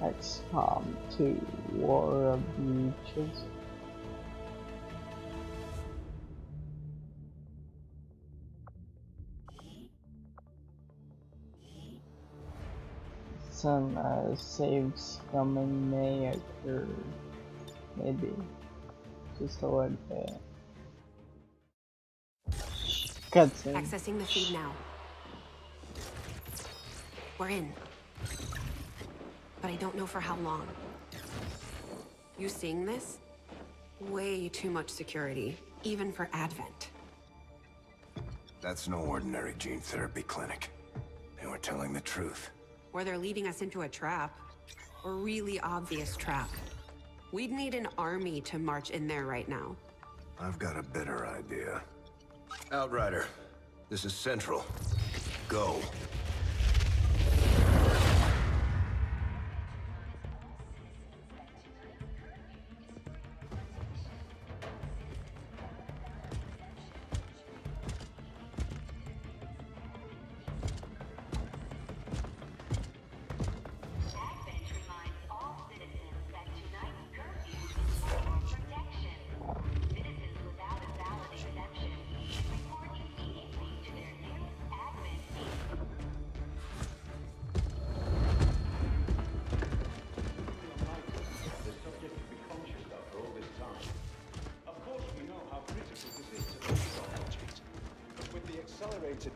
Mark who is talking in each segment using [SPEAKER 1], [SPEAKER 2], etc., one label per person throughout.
[SPEAKER 1] Xcom 2 War of the Ages. Some saves coming may occur. Maybe. Just a little bit. Cutscene.
[SPEAKER 2] Accessing the feed now. We're in. But I don't know for how long. You seeing this? Way too much security, even for Advent.
[SPEAKER 3] That's no ordinary gene therapy clinic. They were telling the truth.
[SPEAKER 2] Or they're leading us into a trap. A really obvious trap. We'd need an army to march in there right now.
[SPEAKER 3] I've got a better idea. Outrider, this is Central. Go.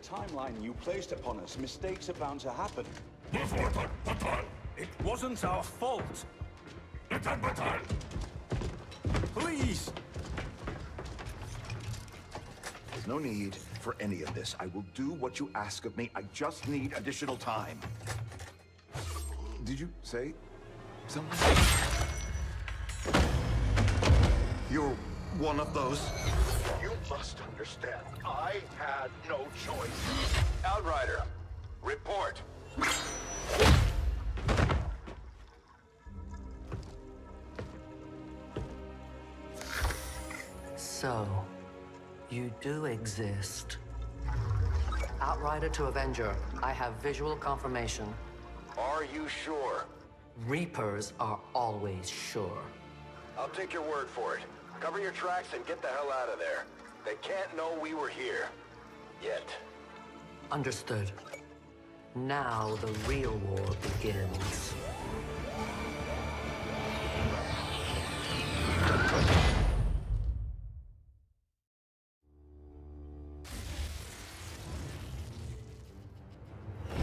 [SPEAKER 4] Timeline you placed upon us, mistakes are bound to happen.
[SPEAKER 5] It wasn't our fault. Please!
[SPEAKER 4] There's no need for any of this. I will do what you ask of me. I just need additional time. Did you say something? You're one of those? You must understand, I had no choice.
[SPEAKER 3] Outrider, report.
[SPEAKER 6] So, you do exist. Outrider to Avenger, I have visual confirmation.
[SPEAKER 3] Are you sure?
[SPEAKER 6] Reapers are always sure.
[SPEAKER 3] I'll take your word for it. Cover your tracks and get the hell out of there. They can't know we were here. Yet.
[SPEAKER 6] Understood. Now the real war begins.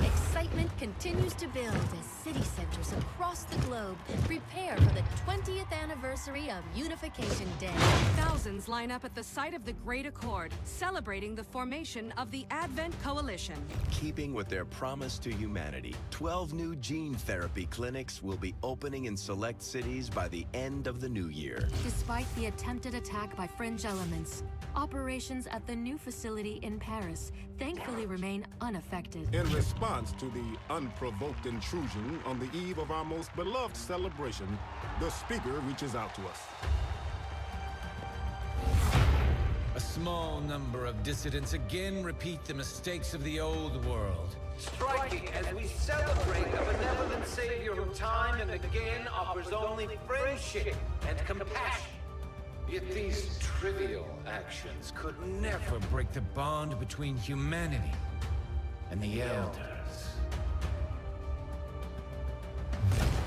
[SPEAKER 7] Excitement continues to build as city centers across the globe prepare for the 20th anniversary of Unification Day.
[SPEAKER 8] Thousands line up at the site of the Great Accord, celebrating the formation of the Advent Coalition.
[SPEAKER 9] Keeping with their promise to humanity, 12 new gene therapy clinics will be opening in select cities by the end of the new year.
[SPEAKER 7] Despite the attempted attack by fringe elements, operations at the new facility in Paris thankfully remain unaffected.
[SPEAKER 10] In response to the unprovoked intrusion on the eve of our most beloved celebration, the speaker reaches out to us.
[SPEAKER 11] A small number of dissidents again repeat the mistakes of the old world.
[SPEAKER 12] Striking as we celebrate a benevolent savior who time and again offers only friendship and compassion.
[SPEAKER 11] Yet these trivial actions could never break the bond between humanity and the Elders.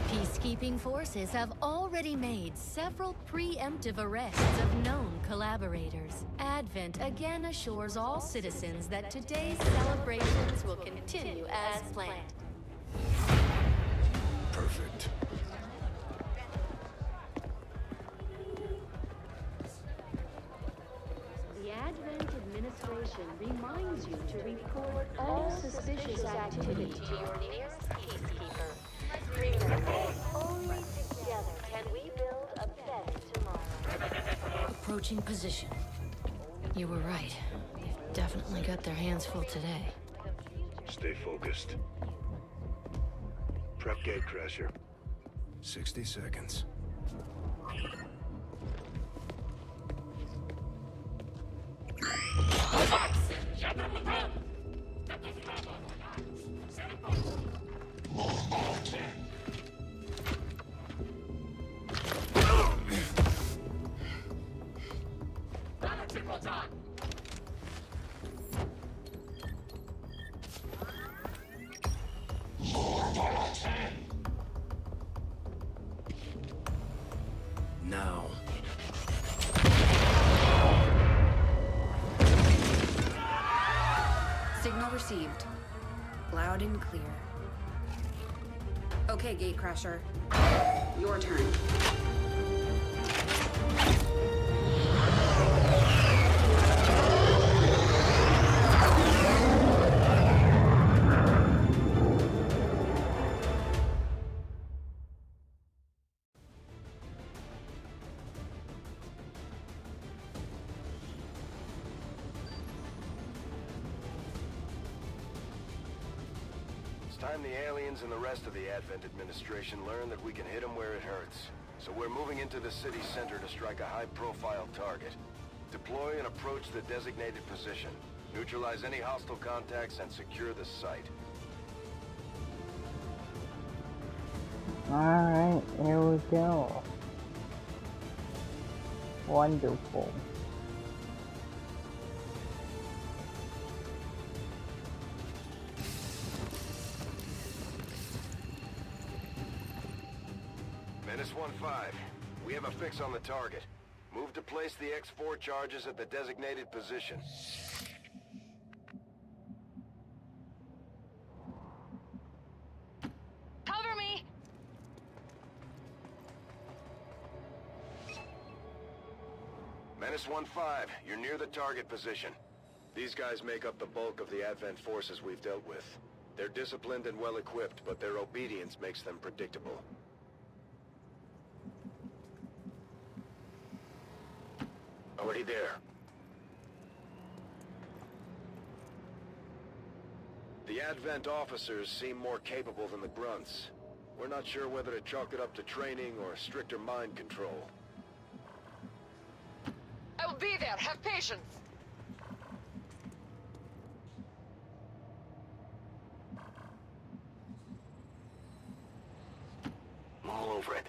[SPEAKER 7] Peacekeeping forces have already made several preemptive arrests of known collaborators. Advent again assures all citizens that today's celebrations will continue as planned.
[SPEAKER 3] Perfect.
[SPEAKER 7] The Advent administration reminds you to report all suspicious activity to your nearest peacekeeper. Remember, only together can we build a better tomorrow. Approaching position. You were right. They've definitely got their hands full today.
[SPEAKER 3] Stay focused. Prep gate crasher. 60 seconds.
[SPEAKER 5] now.
[SPEAKER 2] Signal received. Loud and clear. Okay, Gatecrasher. Your turn.
[SPEAKER 3] Time the aliens and the rest of the Advent administration learn that we can hit them where it hurts. So we're moving into the city center to strike a high-profile target. Deploy and approach the designated position. Neutralize any hostile contacts and secure the site.
[SPEAKER 1] Alright, here we go. Wonderful.
[SPEAKER 3] Menace 1-5, we have a fix on the target. Move to place the X4 charges at the designated position.
[SPEAKER 7] Cover me!
[SPEAKER 3] Menace 1-5, you're near the target position. These guys make up the bulk of the Advent forces we've dealt with. They're disciplined and well-equipped, but their obedience makes them predictable. Already there. The Advent officers seem more capable than the grunts. We're not sure whether to chalk it up to training or stricter mind control.
[SPEAKER 7] I'll be there. Have patience.
[SPEAKER 3] I'm all over it.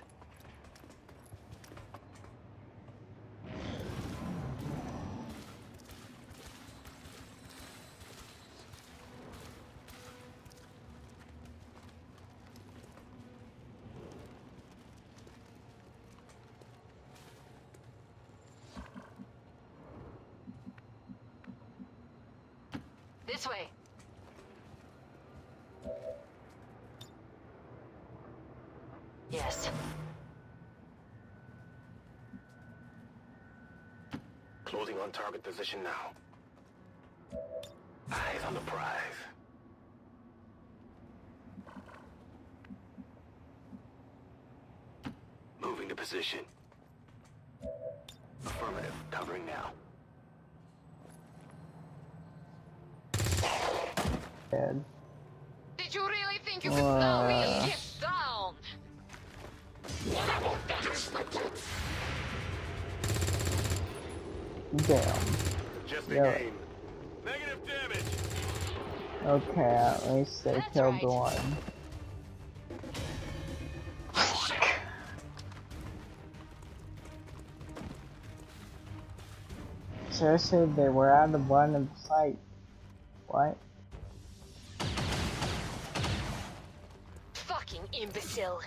[SPEAKER 7] This way. Yes.
[SPEAKER 3] Closing on target position now. Eyes on the prize. Moving to position. Affirmative. Covering now.
[SPEAKER 1] Dead.
[SPEAKER 7] Did you really think you could slow me? Get down!
[SPEAKER 1] Damn.
[SPEAKER 3] Just a
[SPEAKER 1] Yeah.
[SPEAKER 3] game. Negative damage.
[SPEAKER 1] Okay, at least they killed the one. Seriously, they were out of line of sight. What?
[SPEAKER 7] Fucking imbecile.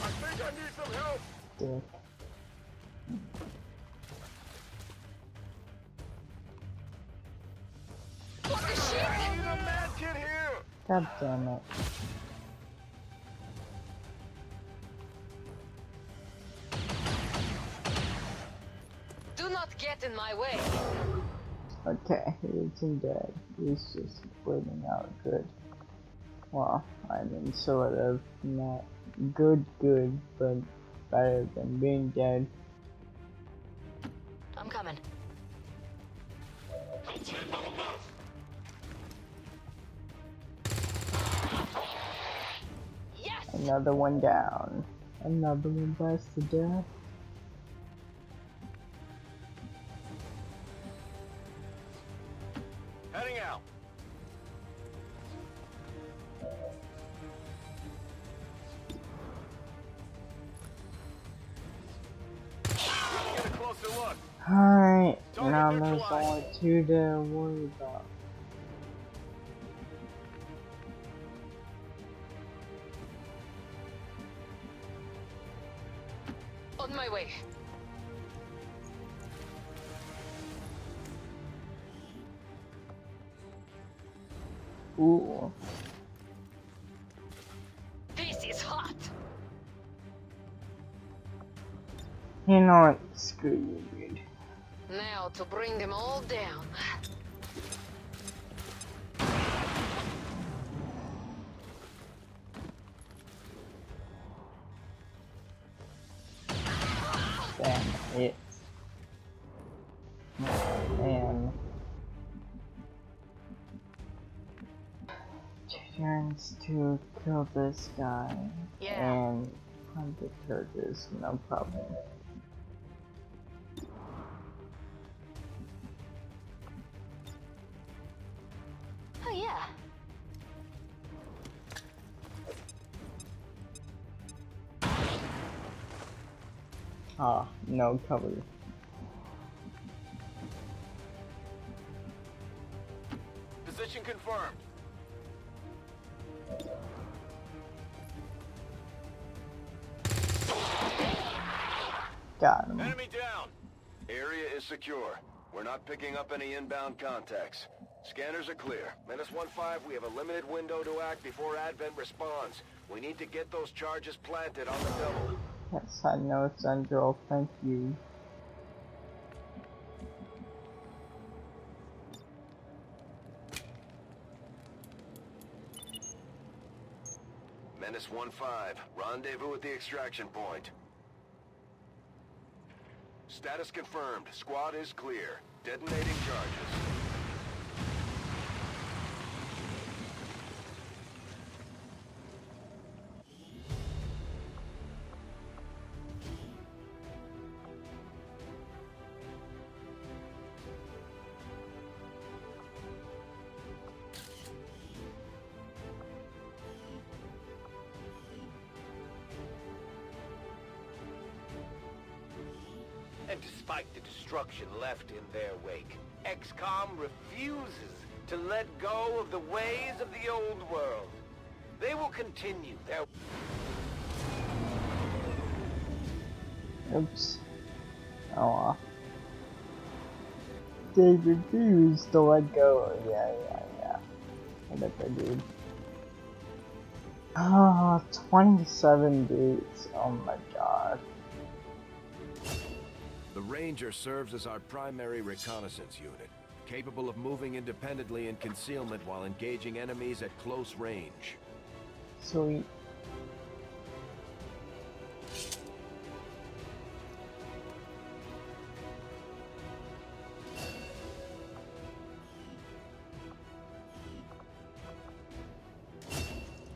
[SPEAKER 3] I think I need some help.
[SPEAKER 1] Dick.
[SPEAKER 7] What the shit?
[SPEAKER 3] I need a med kit here.
[SPEAKER 1] God damn it.
[SPEAKER 7] Do not get in my way.
[SPEAKER 1] Okay, he isn't dead. He's just bleeding out good. Well, I mean, sort of. Not good, but better than being dead.
[SPEAKER 7] I'm coming. Yes!
[SPEAKER 1] Another one down. Another one bites to death.
[SPEAKER 3] Heading out. Get a closer look.
[SPEAKER 1] Alright, now there's only two to worry about.
[SPEAKER 7] On my way.
[SPEAKER 1] Ooh.
[SPEAKER 7] This is hot.
[SPEAKER 1] You know what? Screw you, dude.
[SPEAKER 7] Now to bring them all down.
[SPEAKER 1] Damn it. Man. 2 turns to kill this guy.
[SPEAKER 7] Yeah.
[SPEAKER 1] And 100 charges, no problem.
[SPEAKER 7] Oh yeah.
[SPEAKER 1] Ah, no cover.
[SPEAKER 3] Position confirmed.
[SPEAKER 1] Got him.
[SPEAKER 3] Enemy down. Area is secure. We're not picking up any inbound contacts. Scanners are clear. -1-5, we have a limited window to act before Advent responds. We need to get those charges planted on the double.
[SPEAKER 1] Yes, I know it's Angel, thank you.
[SPEAKER 3] -1-5, rendezvous at the extraction point. Status confirmed. Squad is clear. Detonating charges.
[SPEAKER 12] And despite the destruction left in their wake, Xcom refuses to let go of the ways of the old world. They will continue their...
[SPEAKER 1] Oops. Oh. They refuse to let go. Yeah. I bet they did. Ah, 27 dudes. Oh my god.
[SPEAKER 9] The Ranger serves as our primary reconnaissance unit, capable of moving independently in concealment while engaging enemies at close range.
[SPEAKER 1] Sweet.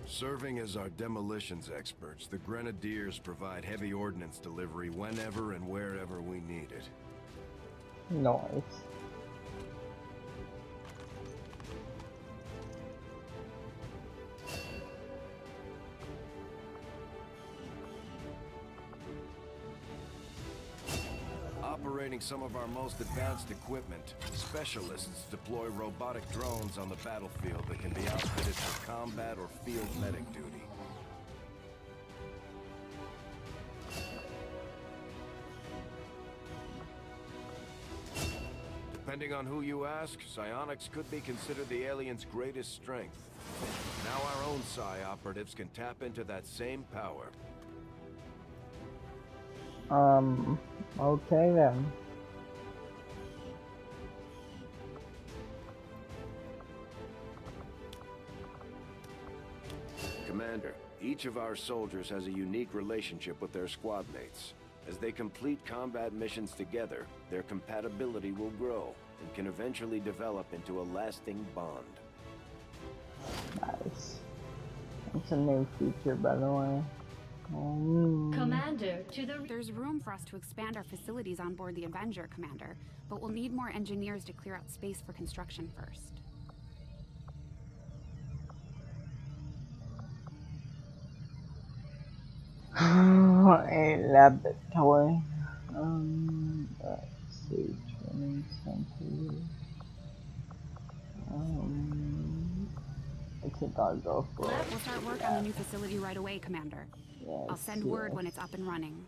[SPEAKER 9] Serving as our demolitions experts, the Grenadiers provide heavy ordnance delivery whenever and wherever we need it.
[SPEAKER 1] Nice.
[SPEAKER 9] Operating some of our most advanced equipment, specialists deploy robotic drones on the battlefield that can be outfitted for combat or field medic duty. Depending on who you ask, psionics could be considered the aliens' greatest strength. Now our own psi operatives can tap into that same power.
[SPEAKER 1] Okay then.
[SPEAKER 9] Commander, each of our soldiers has a unique relationship with their squad mates. As they complete combat missions together, their compatibility will grow and can eventually develop into a lasting bond.
[SPEAKER 1] Nice. It's a new feature, by the way.
[SPEAKER 13] Commander, to the...
[SPEAKER 8] There's room for us to expand our facilities on board the Avenger, Commander, but we'll need more engineers to clear out space for construction first.
[SPEAKER 1] A laboratory. Let's see, training center. I think I'll go for it.
[SPEAKER 8] We'll start work on the new facility right away, Commander.
[SPEAKER 1] Yes,
[SPEAKER 8] I'll send word when it's up and running.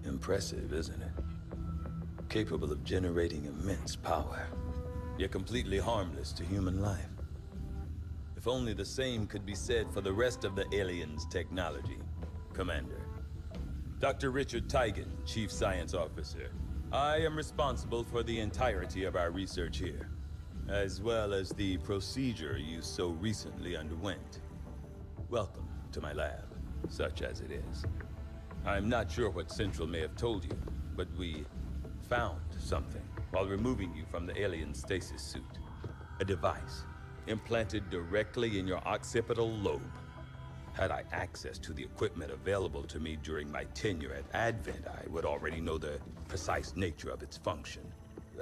[SPEAKER 13] Impressive, isn't it? Capable of generating immense power, yet completely harmless to human life. If only the same could be said for the rest of the aliens' technology, Commander. Dr. Richard Tigan, Chief Science Officer. I am responsible for the entirety of our research here, as well as the procedure you so recently underwent. Welcome to my lab, such as it is. I'm not sure what Central may have told you, but we found something while removing you from the alien stasis suit. A device implanted directly in your occipital lobe. Had I access to the equipment available to me during my tenure at Advent, I would already know the precise nature of its function.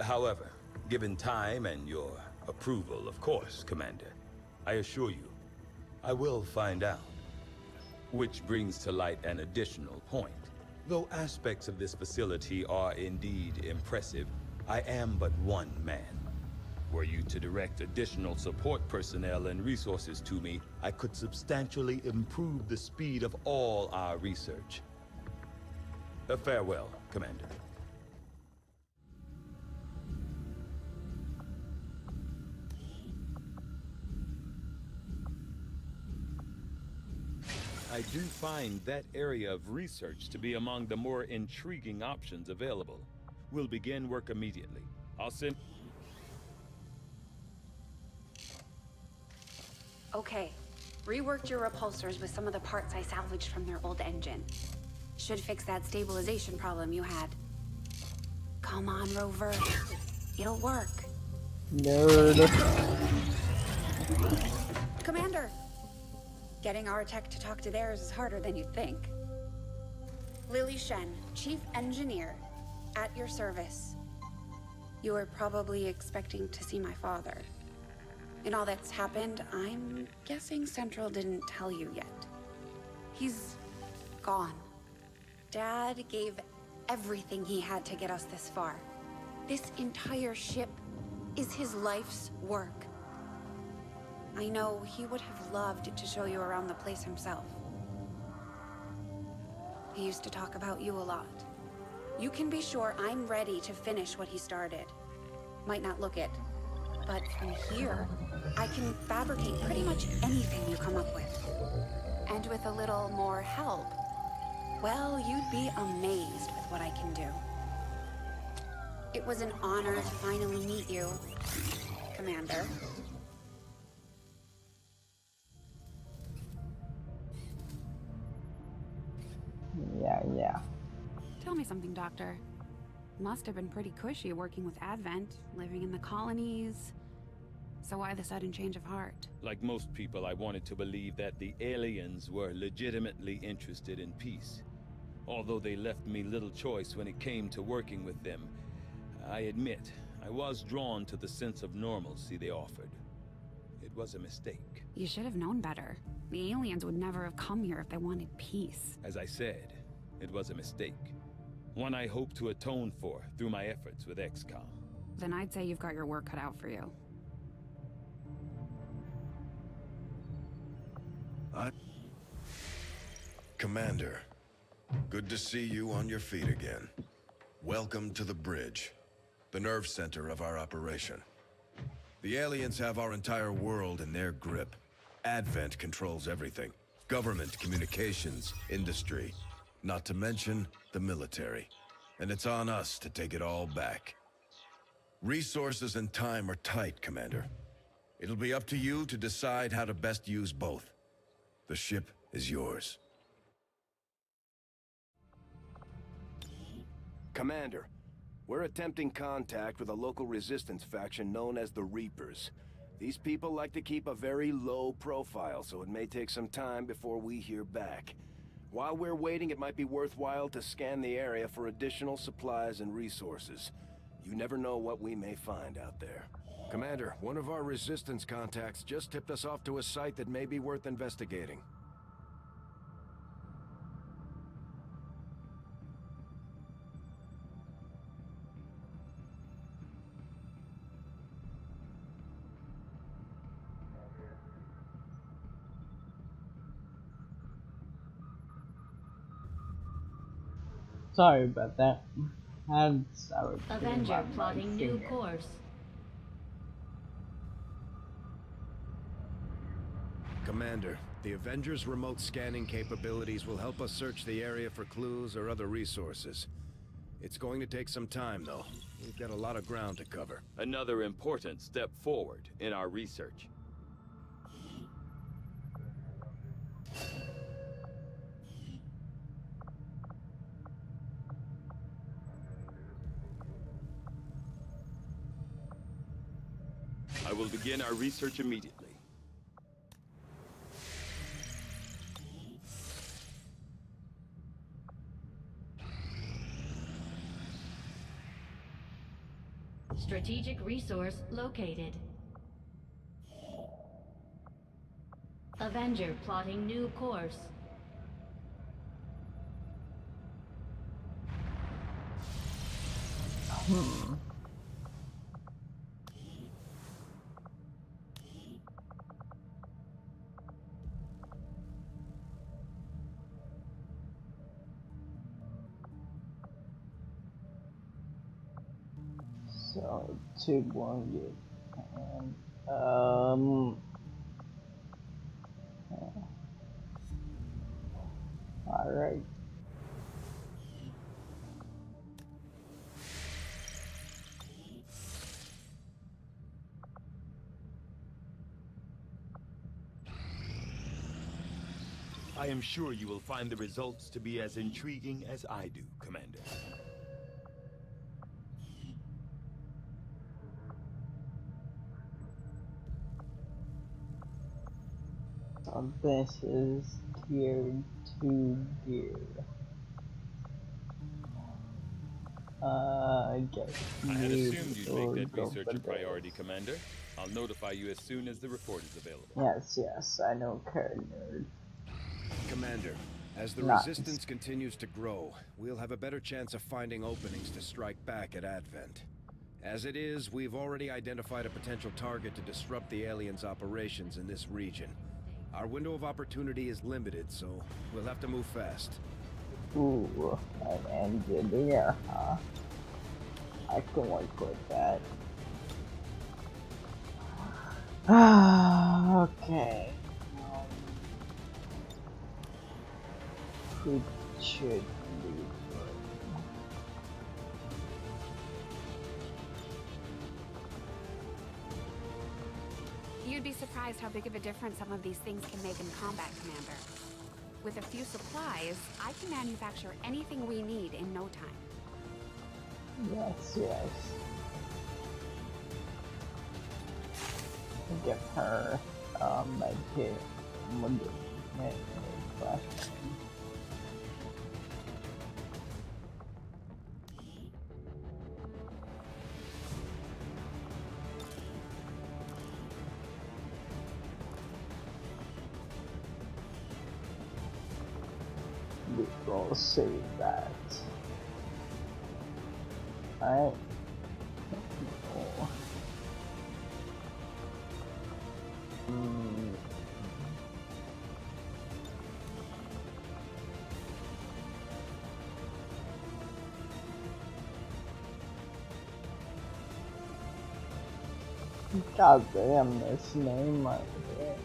[SPEAKER 13] However, given time and your approval, of course, Commander, I assure you, I will find out. Which brings to light an additional point. Though aspects of this facility are indeed impressive, I am but one man. Were you to direct additional support personnel and resources to me, I could substantially improve the speed of all our research. Farewell, Commander. I do find that area of research to be among the more intriguing options available. We'll begin work immediately. I'll send...
[SPEAKER 8] Okay. Reworked your repulsors with some of the parts I salvaged from their old engine. Should fix that stabilization problem you had. Come on, Rover. It'll work.
[SPEAKER 1] Nerd.
[SPEAKER 8] Commander! Getting our tech to talk to theirs is harder than you'd think. Lily Shen, Chief Engineer, at your service. You were probably expecting to see my father. In all that's happened, I'm guessing Central didn't tell you yet. He's gone. Dad gave everything he had to get us this far. This entire ship is his life's work. I know he would have loved to show you around the place himself. He used to talk about you a lot. You can be sure I'm ready to finish what he started. Might not look it, but from here, I can fabricate pretty much anything you come up with. And with a little more help, well, you'd be amazed with what I can do. It was an honor to finally meet you, Commander.
[SPEAKER 1] Yeah.
[SPEAKER 8] Tell me something, Doctor. Must have been pretty cushy working with Advent, living in the colonies. So why the sudden change of heart?
[SPEAKER 13] Like most people, I wanted to believe that the aliens were legitimately interested in peace. Although they left me little choice when it came to working with them, I admit, I was drawn to the sense of normalcy they offered. It was a mistake.
[SPEAKER 8] You should have known better. The aliens would never have come here if they wanted peace.
[SPEAKER 13] As I said, it was a mistake. One I hope to atone for through my efforts with Xcom.
[SPEAKER 8] Then I'd say you've got your work cut out for you.
[SPEAKER 3] Commander, good to see you on your feet again. Welcome to the bridge, the nerve center of our operation. The aliens have our entire world in their grip. Advent controls everything. Government, communications, industry. Not to mention the military. And it's on us to take it all back. Resources and time are tight, Commander. It'll be up to you to decide how to best use both. The ship is yours.
[SPEAKER 9] Commander, we're attempting contact with a local resistance faction known as the Reapers. These people like to keep a very low profile, so it may take some time before we hear back. While we're waiting, it might be worthwhile to scan the area for additional supplies and resources. You never know what we may find out there. Commander, one of our resistance contacts just tipped us off to a site that may be worth investigating.
[SPEAKER 1] Sorry about that. I was
[SPEAKER 7] Avenger plotting new course.
[SPEAKER 9] Commander, the Avengers' remote scanning capabilities will help us search the area for clues or other resources. It's going to take some time, though. We've got a lot of ground to cover.
[SPEAKER 13] Another important step forward in our research. I will begin our research immediately.
[SPEAKER 7] Strategic resource located. Avenger plotting new course.
[SPEAKER 1] So, 2 wounded. And, alright.
[SPEAKER 13] I am sure you will find the results to be as intriguing as I do, Commander.
[SPEAKER 1] So this is tier 2 gear. I guess
[SPEAKER 13] I had assumed you'd
[SPEAKER 1] we'll
[SPEAKER 13] make that
[SPEAKER 1] go
[SPEAKER 13] research
[SPEAKER 1] for
[SPEAKER 13] a priority, Commander. I'll notify you as soon as the report is available.
[SPEAKER 1] Yes, yes, I know, nerd.
[SPEAKER 9] Commander, as the
[SPEAKER 1] Nice.
[SPEAKER 9] Resistance continues to grow, we'll have a better chance of finding openings to strike back at Advent. As it is, we've already identified a potential target to disrupt the aliens' operations in this region. Our window of opportunity is limited, so we'll have to move fast.
[SPEAKER 1] Ooh, an engineer, huh? I can work with that. Okay. It should be good.
[SPEAKER 8] You'd be surprised how big of a difference some of these things can make in combat, Commander. With a few supplies, I can manufacture anything we need in no time.
[SPEAKER 1] Yes, yes. Give her med kit. Flashbang. We'll save that. Alright. Oh. God damn, this name right there.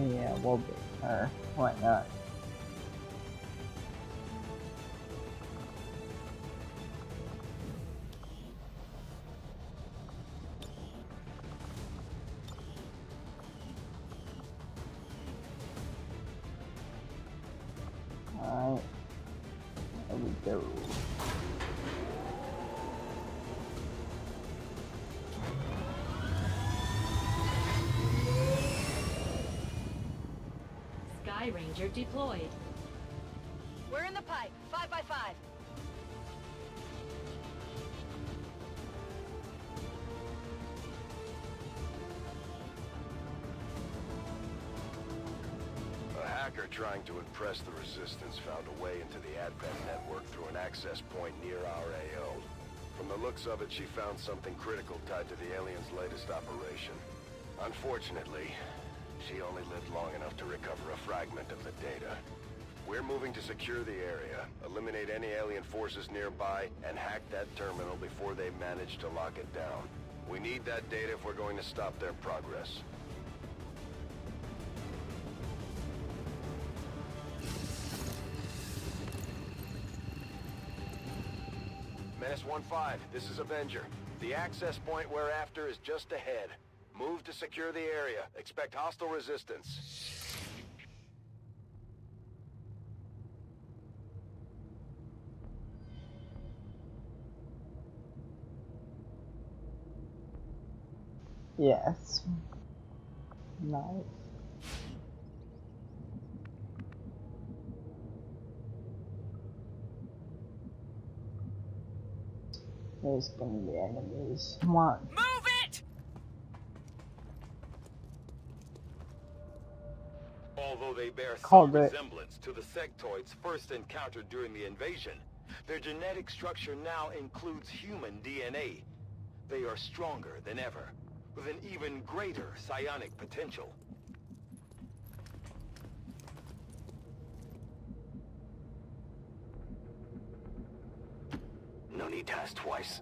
[SPEAKER 1] Yeah, we'll be her. Why not? Alright. There we go.
[SPEAKER 7] Sky Ranger deployed.
[SPEAKER 14] We're in the pipe. 5x5.
[SPEAKER 3] A hacker trying to impress the Resistance found a way into the Advent network through an access point near our AO. From the looks of it, she found something critical tied to the aliens' latest operation. Unfortunately, She only lived long enough to recover a fragment of the data. We're moving to secure the area, eliminate any alien forces nearby, and hack that terminal before they manage to lock it down. We need that data if we're going to stop their progress. Menace 1-5, this is Avenger. The access point we're after is just ahead. Move to secure the area. Expect hostile resistance.
[SPEAKER 1] Yes. Nice. There's gonna be enemies. Come on.
[SPEAKER 14] Move it!
[SPEAKER 15] Although they bear some
[SPEAKER 1] Called it.
[SPEAKER 15] resemblance to the sectoids first encountered during the invasion, their genetic structure now includes human DNA. They are stronger than ever, with an even greater psionic potential.
[SPEAKER 3] No need to ask twice.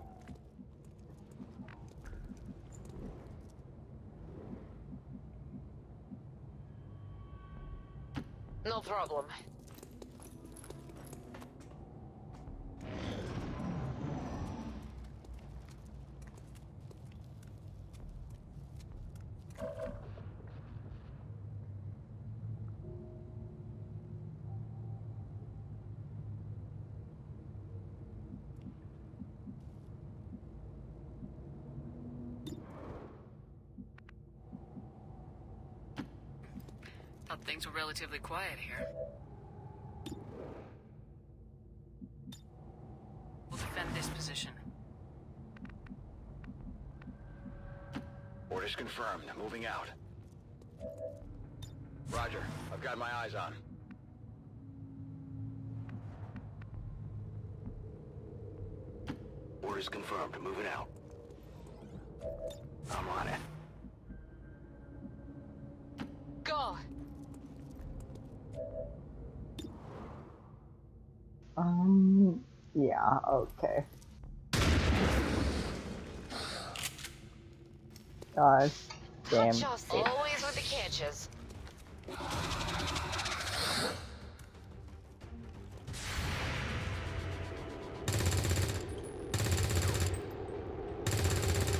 [SPEAKER 14] No problem. Thought things were relatively quiet here. We'll defend this position.
[SPEAKER 3] Orders confirmed. Moving out. Roger. I've got my eyes on. Orders confirmed. Moving out. I'm on it.
[SPEAKER 14] Go!
[SPEAKER 1] Yeah, okay. God damn it.
[SPEAKER 14] Always with the catches.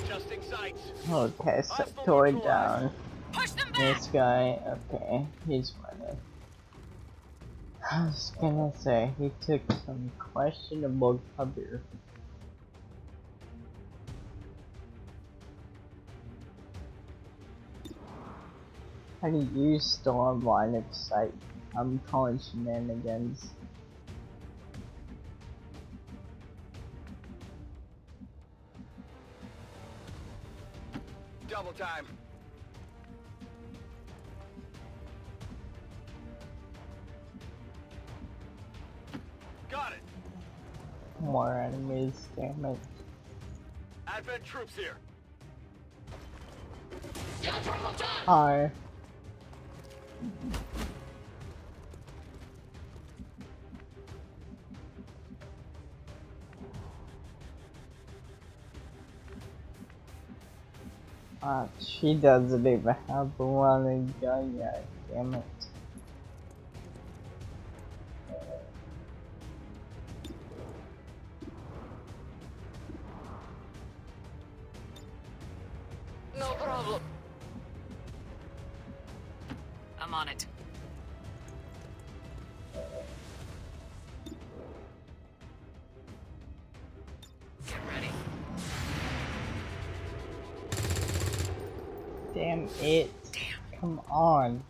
[SPEAKER 15] Adjusting sights.
[SPEAKER 1] Okay, so toy down. This guy, okay, he's running. I was gonna say, he took some questionable cover. How do you still on line of sight? I'm calling shenanigans.
[SPEAKER 15] Double time. Got it.
[SPEAKER 1] More enemies, damn it.
[SPEAKER 15] Advent troops here.
[SPEAKER 1] Hi. She doesn't even have the running gun yet, damn it.
[SPEAKER 14] No problem. I'm on it. Get ready.
[SPEAKER 1] Damn it. Damn. Come on.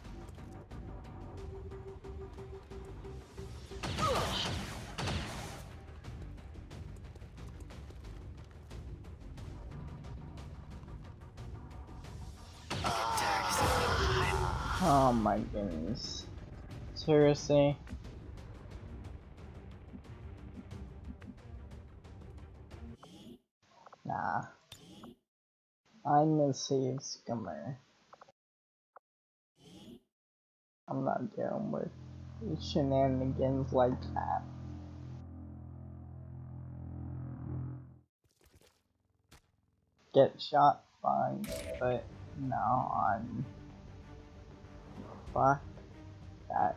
[SPEAKER 1] Oh my goodness. Seriously? Nah. I'm a safe scummer. I'm not dealing with shenanigans like that. Get shot, fine, but no, I'm... Fuck that.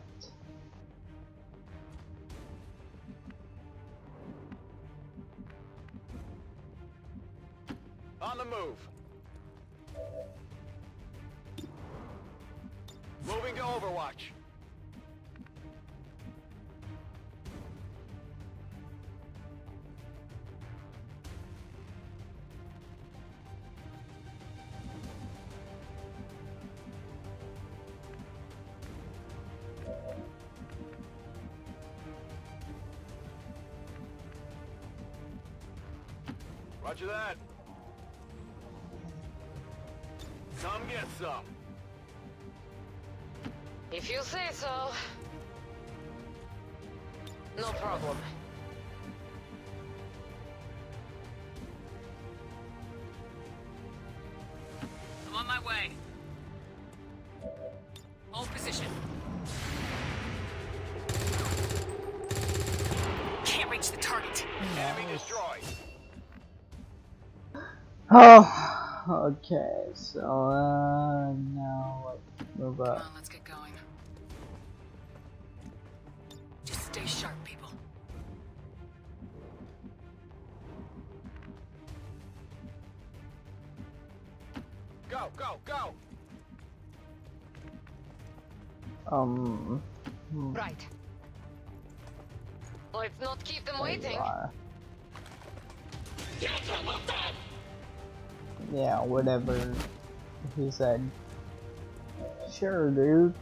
[SPEAKER 3] On the move. Moving to Overwatch. Roger that. Come get some.
[SPEAKER 14] If you say so. No problem.
[SPEAKER 16] I'm on my way. Hold position. Can't reach the target.
[SPEAKER 3] Enemy destroyed.
[SPEAKER 1] Oh, okay, so, now let's move up.
[SPEAKER 16] Come on, let's get going. Just stay sharp, people.
[SPEAKER 3] Go, go, go!
[SPEAKER 14] Right. Let's not keep them waiting.
[SPEAKER 1] Yeah, whatever he said. Sure, dude.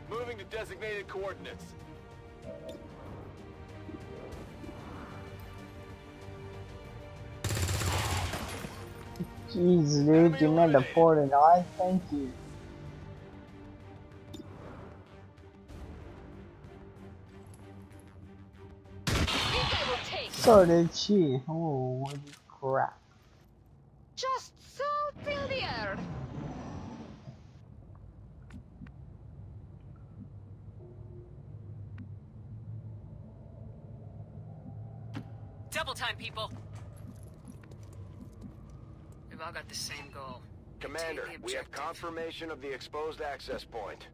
[SPEAKER 3] Moving to designated coordinates.
[SPEAKER 1] Jeez, dude, you meant to 49? Thank you. So did she. Holy crap.
[SPEAKER 14] Just so till the earth.
[SPEAKER 16] Double time, people. We've all got the same goal.
[SPEAKER 3] Commander, we have confirmation of the exposed access point.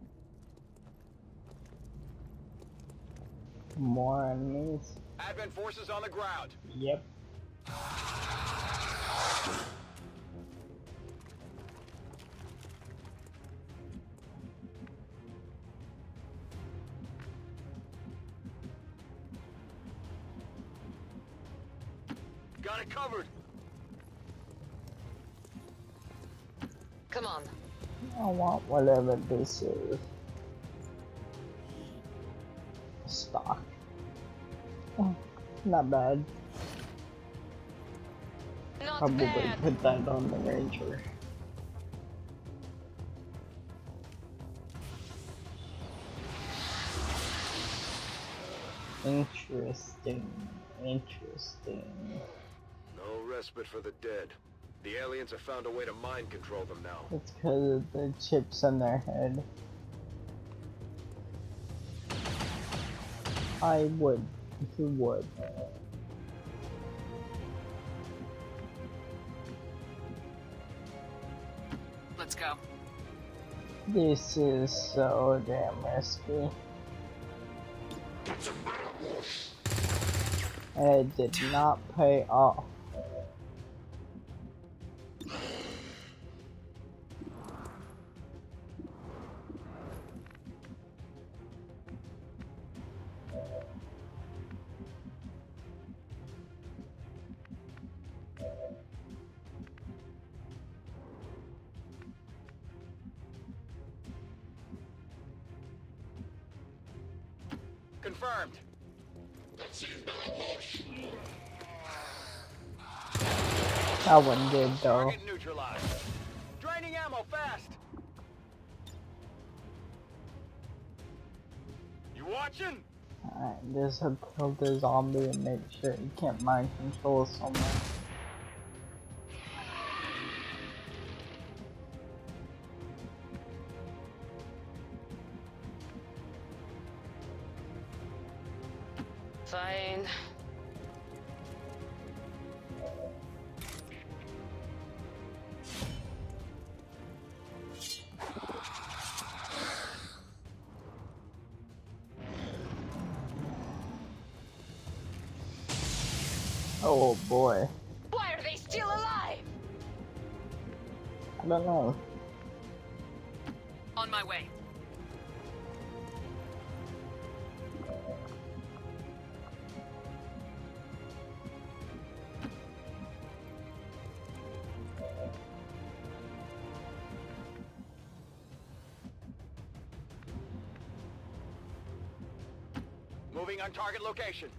[SPEAKER 1] More enemies?
[SPEAKER 3] Advent forces on the ground.
[SPEAKER 1] Yep.
[SPEAKER 3] Got it covered.
[SPEAKER 14] Come on.
[SPEAKER 1] I want whatever this is. Stock. Oh, not bad.
[SPEAKER 14] Not
[SPEAKER 1] Probably
[SPEAKER 14] bad.
[SPEAKER 1] put that on the Ranger. Interesting. Interesting.
[SPEAKER 3] No respite for the dead. The aliens have found a way to mind control them now.
[SPEAKER 1] It's because of the chips in their head. I would, if you would.
[SPEAKER 16] Let's go.
[SPEAKER 1] This is so damn risky. And it did not pay off.
[SPEAKER 3] Confirmed.
[SPEAKER 1] That one did though.
[SPEAKER 3] Target neutralized. Draining ammo fast. You watching?
[SPEAKER 1] Alright, just have to kill the zombie and make sure he can't mind control someone.
[SPEAKER 16] Fine.
[SPEAKER 1] Oh boy.
[SPEAKER 14] Why are they still alive?
[SPEAKER 1] I don't know.
[SPEAKER 16] On my way.
[SPEAKER 3] Moving on target location.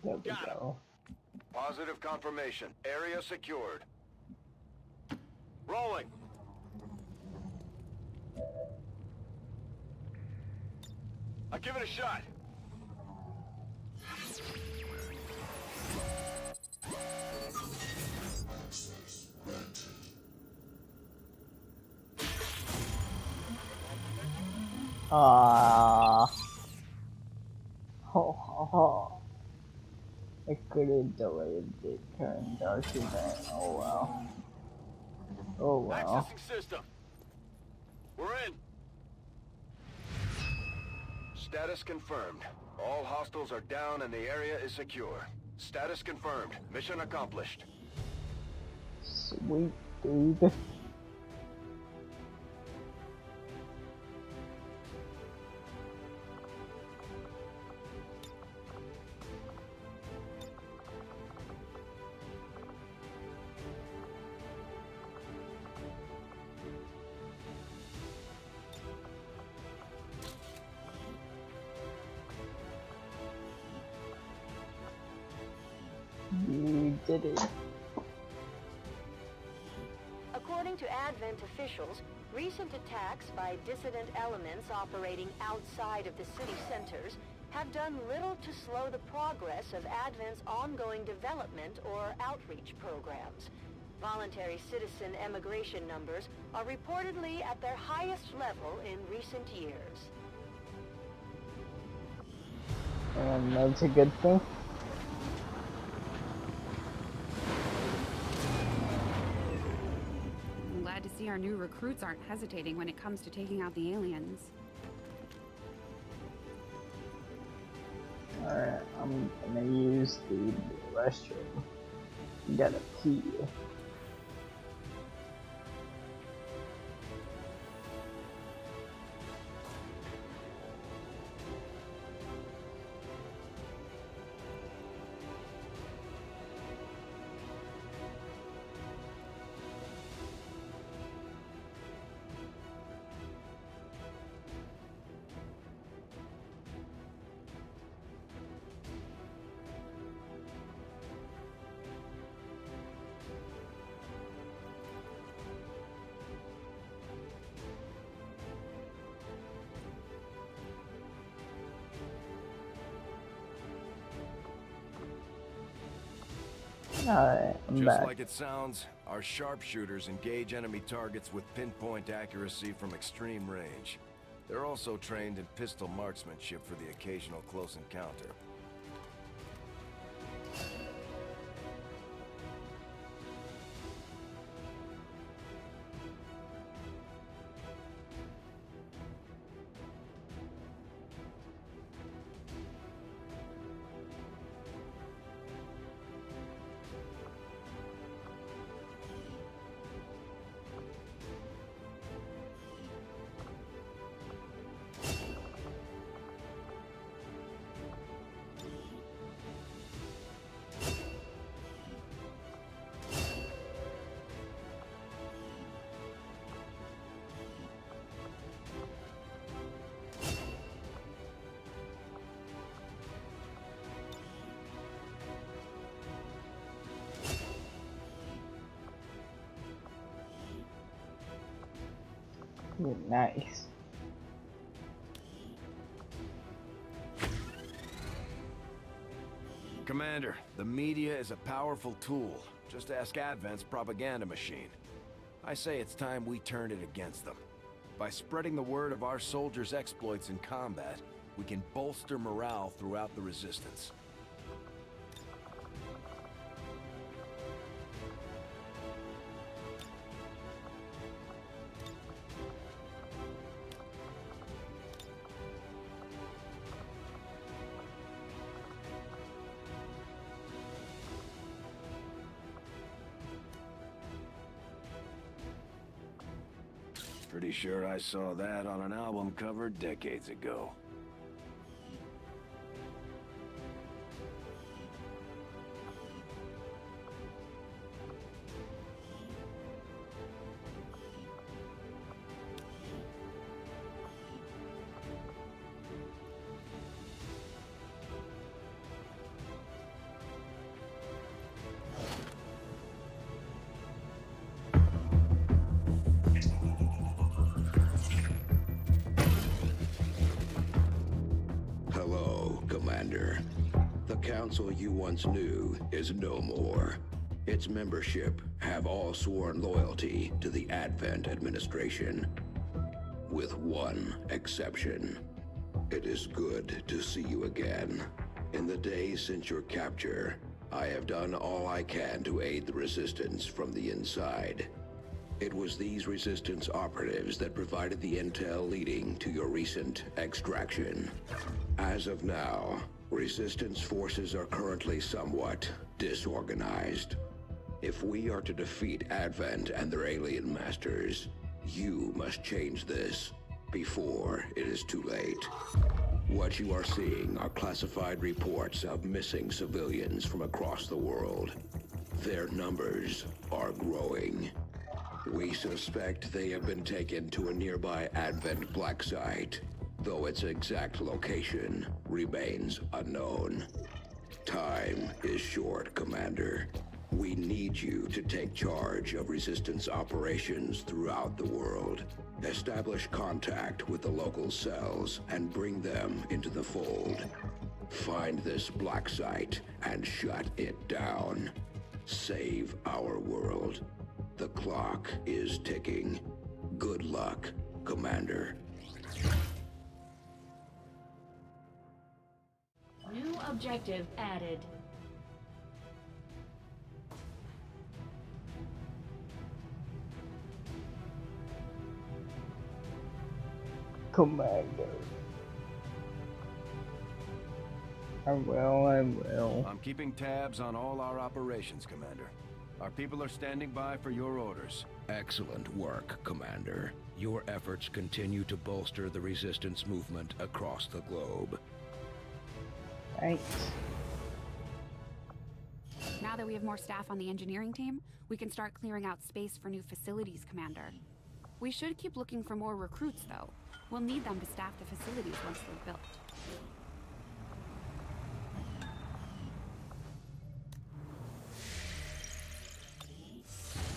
[SPEAKER 1] There we go.
[SPEAKER 3] Positive confirmation. Area secured. Rolling. I'll give it a shot.
[SPEAKER 1] Ah. I could have delayed the current dark event. Oh well. Oh well.
[SPEAKER 3] Accessing system. We're in. Status confirmed. All hostiles are down and the area is secure. Status confirmed. Mission accomplished.
[SPEAKER 1] Sweet dude. You did it.
[SPEAKER 7] According to Advent officials, recent attacks by dissident elements operating outside of the city centers have done little to slow the progress of Advent's ongoing development or outreach programs. Voluntary citizen emigration numbers are reportedly at their highest level in recent years.
[SPEAKER 1] And that's a good thing.
[SPEAKER 8] I'm glad to see our new recruits aren't hesitating when it comes to taking out the aliens.
[SPEAKER 1] Alright, I'm gonna use the restroom. Gotta pee. Alright, I'm
[SPEAKER 3] Just
[SPEAKER 1] back.
[SPEAKER 3] like it sounds, our sharpshooters engage enemy targets with pinpoint accuracy from extreme range. They're also trained in pistol marksmanship for the occasional close encounter.
[SPEAKER 1] Nice.
[SPEAKER 9] Commander, the media is a powerful tool. Just ask Advent's propaganda machine. I say it's time we turn it against them. By spreading the word of our soldiers' exploits in combat, we can bolster morale throughout the Resistance. Pretty sure I saw that on an album cover decades ago.
[SPEAKER 17] Commander. The council you once knew is no more. Its membership have all sworn loyalty to the Advent administration. With one exception. It is good to see you again. In the days since your capture, I have done all I can to aid the Resistance from the inside. It was these Resistance operatives that provided the intel leading to your recent extraction. As of now, Resistance forces are currently somewhat disorganized. If we are to defeat Advent and their alien masters, you must change this before it is too late. What you are seeing are classified reports of missing civilians from across the world. Their numbers are growing. We suspect they have been taken to a nearby Advent black site, though its exact location remains unknown. Time is short, Commander. We need you to take charge of Resistance operations throughout the world. Establish contact with the local cells and bring them into the fold. Find this black site and shut it down. Save our world. The clock is ticking. Good luck, Commander.
[SPEAKER 7] New objective added.
[SPEAKER 1] Commander. I will.
[SPEAKER 9] I'm keeping tabs on all our operations, Commander. Our people are standing by for your orders.
[SPEAKER 17] Excellent work, Commander. Your efforts continue to bolster the Resistance movement across the globe.
[SPEAKER 1] Thanks.
[SPEAKER 8] Now that we have more staff on the engineering team, we can start clearing out space for new facilities, Commander. We should keep looking for more recruits, though. We'll need them to staff the facilities once they're built.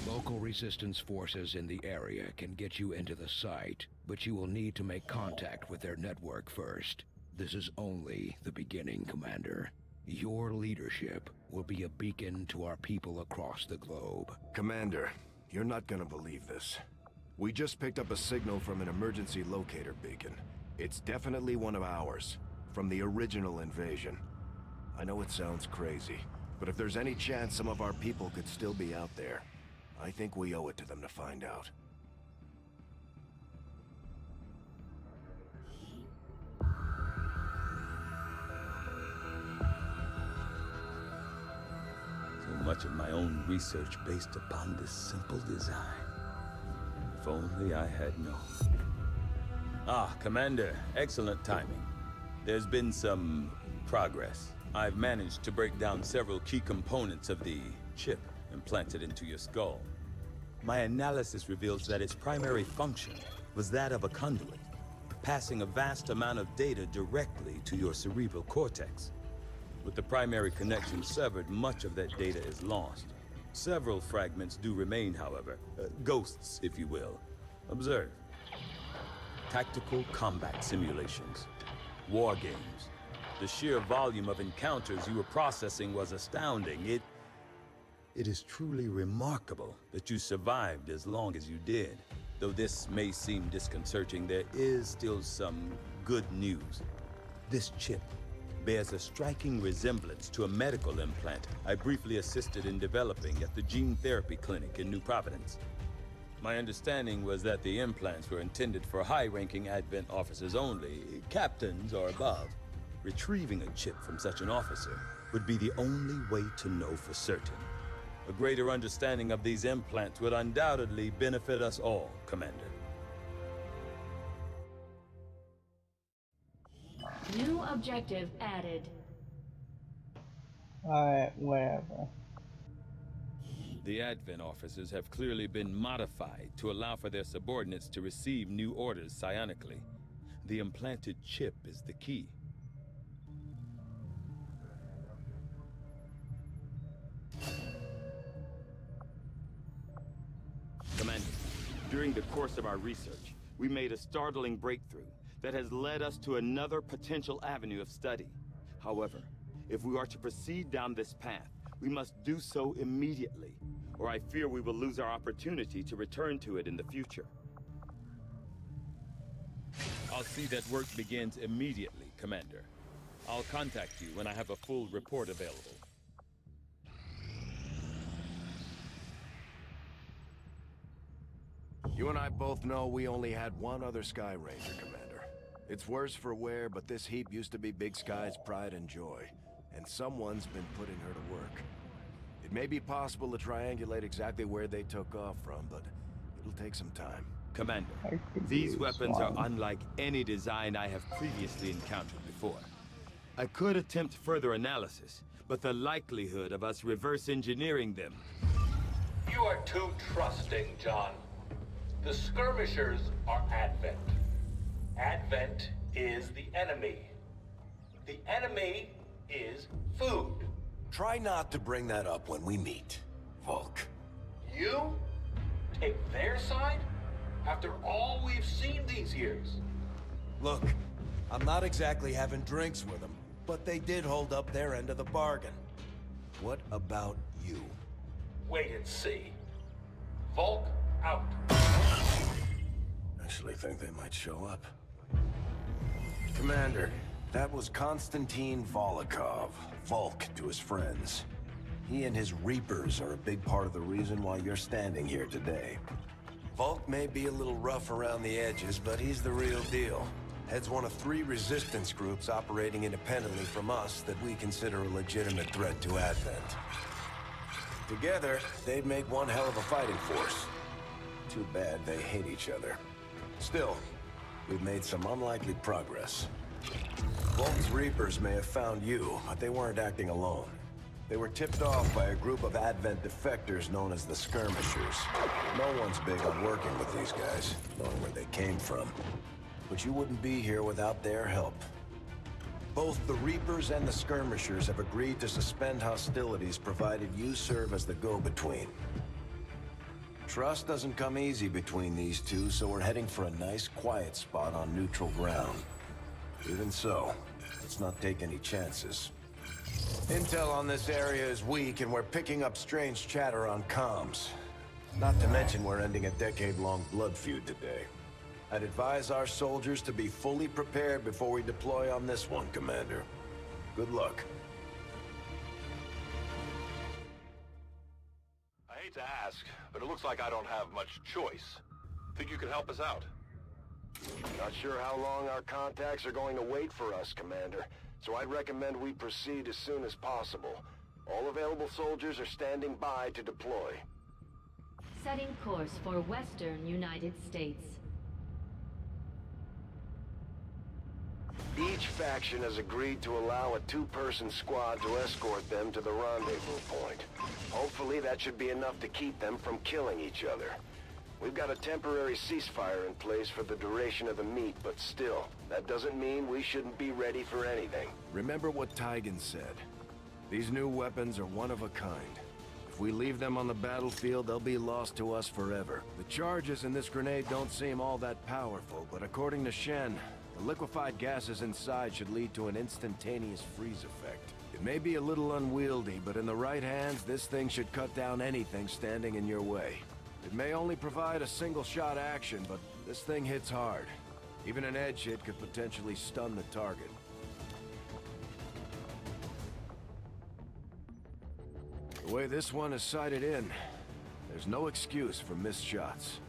[SPEAKER 17] Local Resistance forces in the area can get you into the site, but you will need to make contact with their network first. This is only the beginning, Commander. Your leadership will be a beacon to our people across the globe.
[SPEAKER 9] Commander, you're not gonna believe this. We just picked up a signal from an emergency locator beacon. It's definitely one of ours, from the original invasion. I know it sounds crazy, but if there's any chance some of our people could still be out there, I think we owe it to them to find out.
[SPEAKER 13] So much of my own research based upon this simple design. If only I had known. Ah, Commander, excellent timing. There's been some progress. I've managed to break down several key components of the chip implanted into your skull. My analysis reveals that its primary function was that of a conduit, passing a vast amount of data directly to your cerebral cortex. With the primary connection severed, much of that data is lost. Several fragments do remain, however. Ghosts, if you will. Observe. tactical combat simulations, war games. The sheer volume of encounters you were processing was astounding. It is truly remarkable that you survived as long as you did. Though this may seem disconcerting, there is still some good news. This chip bears a striking resemblance to a medical implant I briefly assisted in developing at the gene therapy clinic in New Providence. My understanding was that the implants were intended for high-ranking Advent officers only, captains or above. Retrieving a chip from such an officer would be the only way to know for certain. A greater understanding of these implants would undoubtedly benefit us all, Commander.
[SPEAKER 7] New objective added.
[SPEAKER 1] Alright, whatever.
[SPEAKER 13] The Advent officers have clearly been modified to allow for their subordinates to receive new orders psionically. The implanted chip is the key. Commander, during the course of our research, we made a startling breakthrough that has led us to another potential avenue of study. However, if we are to proceed down this path, we must do so immediately, or I fear we will lose our opportunity to return to it in the future. I'll see that work begins immediately, Commander. I'll contact you when I have a full report available.
[SPEAKER 9] You and I both know we only had one other Sky Ranger, Commander. It's worse for wear, but this heap used to be Big Sky's pride and joy, and someone's been putting her to work. It may be possible to triangulate exactly where they took off from, but it'll take some time.
[SPEAKER 13] Commander, these weapons are unlike any design I have previously encountered before. I could attempt further analysis, but the likelihood of us reverse engineering them...
[SPEAKER 18] You are too trusting, John. The skirmishers are Advent. Advent is the enemy. The enemy is food.
[SPEAKER 9] Try not to bring that up when we meet, Volk.
[SPEAKER 18] You take their side after all we've seen these years?
[SPEAKER 9] Look, I'm not exactly having drinks with them, but they did hold up their end of the bargain. What about you?
[SPEAKER 18] Wait and see. Volk out.
[SPEAKER 9] Actually think they might show up. Commander, that was Konstantin Volokov, Volk to his friends. He and his Reapers are a big part of the reason why you're standing here today. Volk may be a little rough around the edges, but he's the real deal. Heads one of 3 resistance groups operating independently from us that we consider a legitimate threat to Advent. Together, they'd make one hell of a fighting force. Too bad they hate each other. Still, we've made some unlikely progress. Volk's Reapers may have found you, but they weren't acting alone. They were tipped off by a group of Advent defectors known as the Skirmishers. No one's big on working with these guys, knowing where they came from. But you wouldn't be here without their help. Both the Reapers and the Skirmishers have agreed to suspend hostilities provided you serve as the go-between. Trust doesn't come easy between these two, so we're heading for a nice, quiet spot on neutral ground. Even so, let's not take any chances. Intel on this area is weak, and we're picking up strange chatter on comms. Not to mention we're ending a decade-long blood feud today. I'd advise our soldiers to be fully prepared before we deploy on this one, Commander. Good luck.
[SPEAKER 3] I hate to ask, but it looks like I don't have much choice. Think you could help us out?
[SPEAKER 9] Not sure how long our contacts are going to wait for us, Commander, so I'd recommend we proceed as soon as possible. All available soldiers are standing by to deploy.
[SPEAKER 7] Setting course for Western United States.
[SPEAKER 9] Each faction has agreed to allow a 2-person squad to escort them to the rendezvous point. Hopefully that should be enough to keep them from killing each other. We've got a temporary ceasefire in place for the duration of the meet, but still, that doesn't mean we shouldn't be ready for anything. Remember what Tygan said. These new weapons are one of a kind. If
[SPEAKER 3] If we leave them on the battlefield, they'll be lost to us forever. The charges in this grenade don't seem all that powerful, but according to Shen, the liquefied gases inside should lead to an instantaneous freeze effect. It may be a little unwieldy, but in the right hands, this thing should cut down anything standing in your way. It may only provide a single-shot action, but this thing hits hard. Even an edge hit could potentially stun the target. The way this one is sighted in, there's no excuse for missed shots.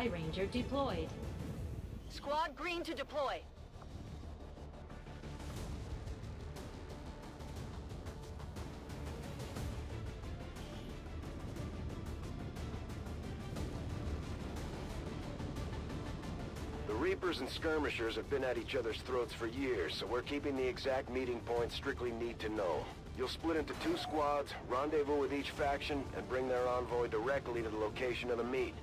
[SPEAKER 19] Sky Ranger deployed.
[SPEAKER 14] Squad green to deploy.
[SPEAKER 3] Reapers and skirmishers have been at each other's throats for years, so we're keeping the exact meeting point strictly need to know. You'll split into 2 squads, rendezvous with each faction, and bring their envoy directly to the location of the meet.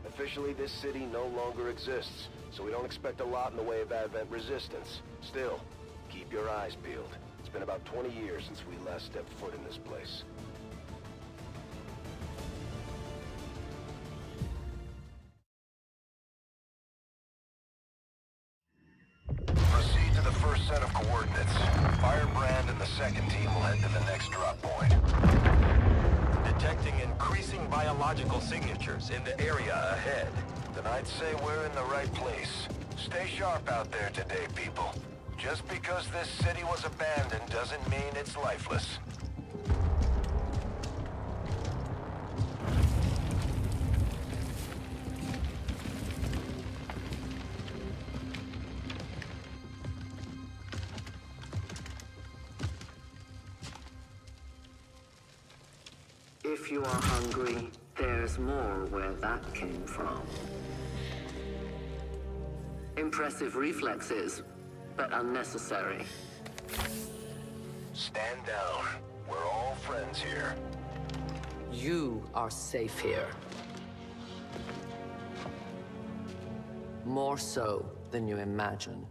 [SPEAKER 3] Officially, this city no longer exists, so we don't expect a lot in the way of Advent resistance. Still, keep your eyes peeled. It's been about 20 years since we last stepped foot in this place. Proceed to the first set of coordinates. Firebrand and the second team will head to the next drop point.
[SPEAKER 15] Detecting increasing biological signatures in the area ahead.
[SPEAKER 3] Then I'd say we're in the right place. Stay sharp out there today, people. Just because this city was abandoned doesn't mean it's lifeless.
[SPEAKER 6] If you are hungry, there's more where that came from. Impressive reflexes, but unnecessary.
[SPEAKER 3] Stand down. We're all friends here.
[SPEAKER 6] You are safe here. More so than you imagine.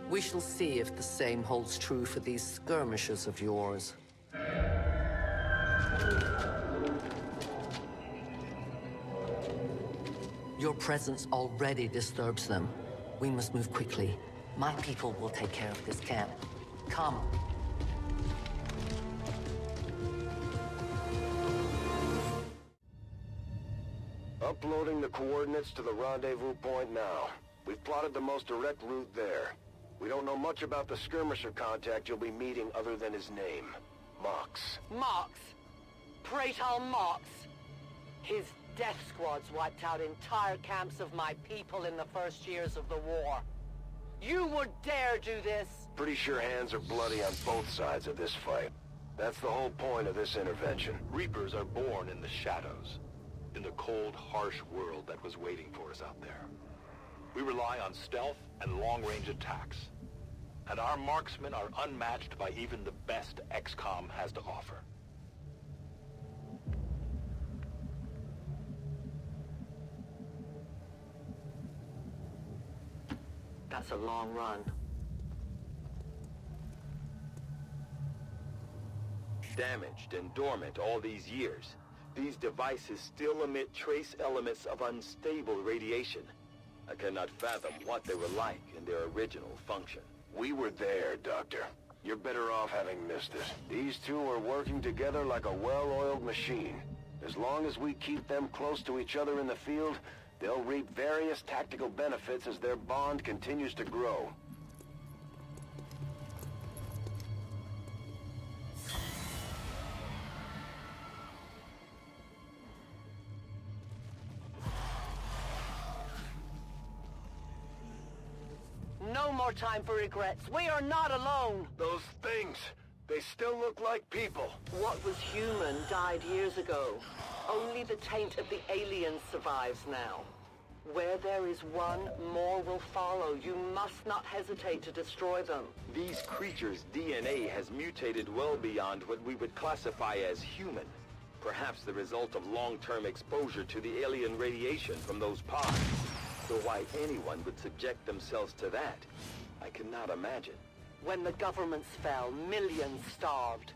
[SPEAKER 6] We shall see if the same holds true for these skirmishes of yours. Your presence already disturbs them. We must move quickly. My people will take care of this camp. Come.
[SPEAKER 3] Uploading the coordinates to the rendezvous point now. We've plotted the most direct route there. We don't know much about the skirmisher contact you'll be meeting other than his name. Mox.
[SPEAKER 20] Mox? Praetor Mox? His death squads wiped out entire camps of my people in the first years of the war. You would dare do this?
[SPEAKER 3] Pretty sure hands are bloody on both sides of this fight. That's the whole point of this intervention.
[SPEAKER 18] Reapers are born in the shadows, in the cold, harsh world that was waiting for us out there. We rely on stealth and long-range attacks, and our marksmen are unmatched by even the best Xcom has to offer.
[SPEAKER 6] That's a long run.
[SPEAKER 15] Damaged and dormant all these years, these devices still emit trace elements of unstable radiation. I cannot fathom what they were like in their original function.
[SPEAKER 3] We were there, Doctor. You're better off having missed it. These two are working together like a well-oiled machine. As long as we keep them close to each other in the field, they'll reap various tactical benefits as their bond continues to grow.
[SPEAKER 20] No more time for regrets. We are not alone.
[SPEAKER 3] Those things, they still look like people.
[SPEAKER 20] What was human died years ago. Only the taint of the aliens survives now. Where there is one, more will follow. You must not hesitate to destroy them.
[SPEAKER 15] These creatures' DNA has mutated well beyond what we would classify as human. Perhaps the result of long-term exposure to the alien radiation from those pods. So why anyone would subject themselves to that, I cannot imagine.
[SPEAKER 20] When the governments fell, millions starved.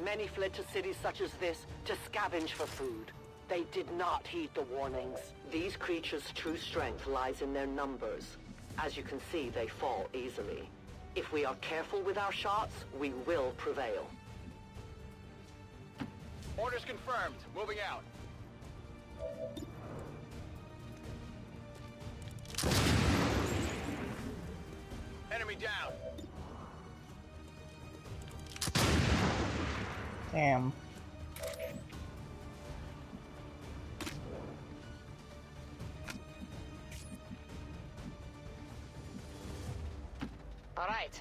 [SPEAKER 20] Many fled to cities such as this to scavenge for food. They did not heed the warnings. These creatures' true strength lies in their numbers. As you can see, they fall easily. If we are careful with our shots, we will prevail.
[SPEAKER 18] Orders confirmed. Moving out. Enemy down.
[SPEAKER 1] Damn.
[SPEAKER 20] All right.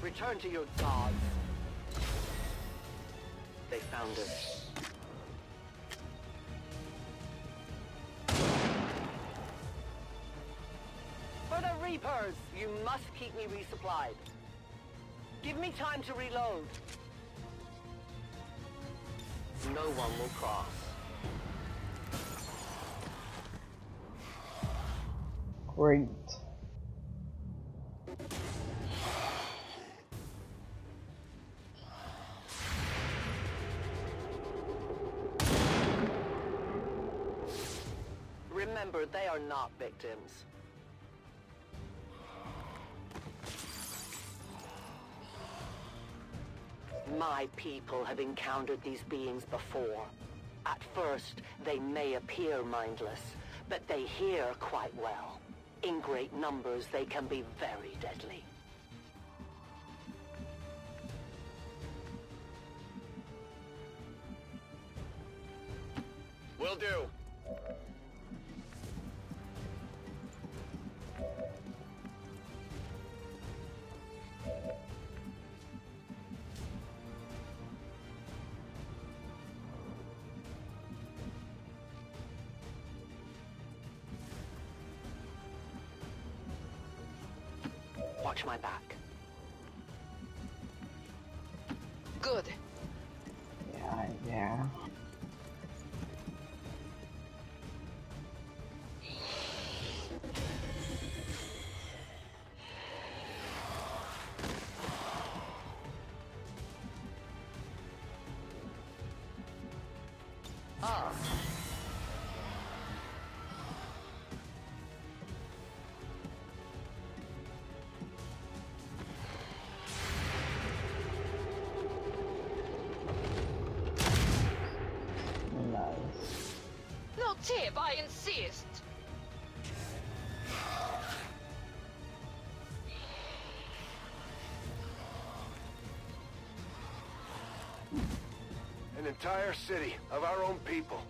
[SPEAKER 20] Return to your gods. They found us. For the Reapers, you must keep me resupplied. Give me time to reload. No one will cross.
[SPEAKER 1] Great.
[SPEAKER 20] Remember, they are not victims. My people have encountered these beings before. At first, they may appear mindless, but they hear quite well. In great numbers, they can be very deadly.
[SPEAKER 3] Will do.
[SPEAKER 20] Watch my back.
[SPEAKER 14] Good.
[SPEAKER 1] Yeah.
[SPEAKER 20] Ah.
[SPEAKER 14] No tip, I insist.
[SPEAKER 3] An entire city of our own people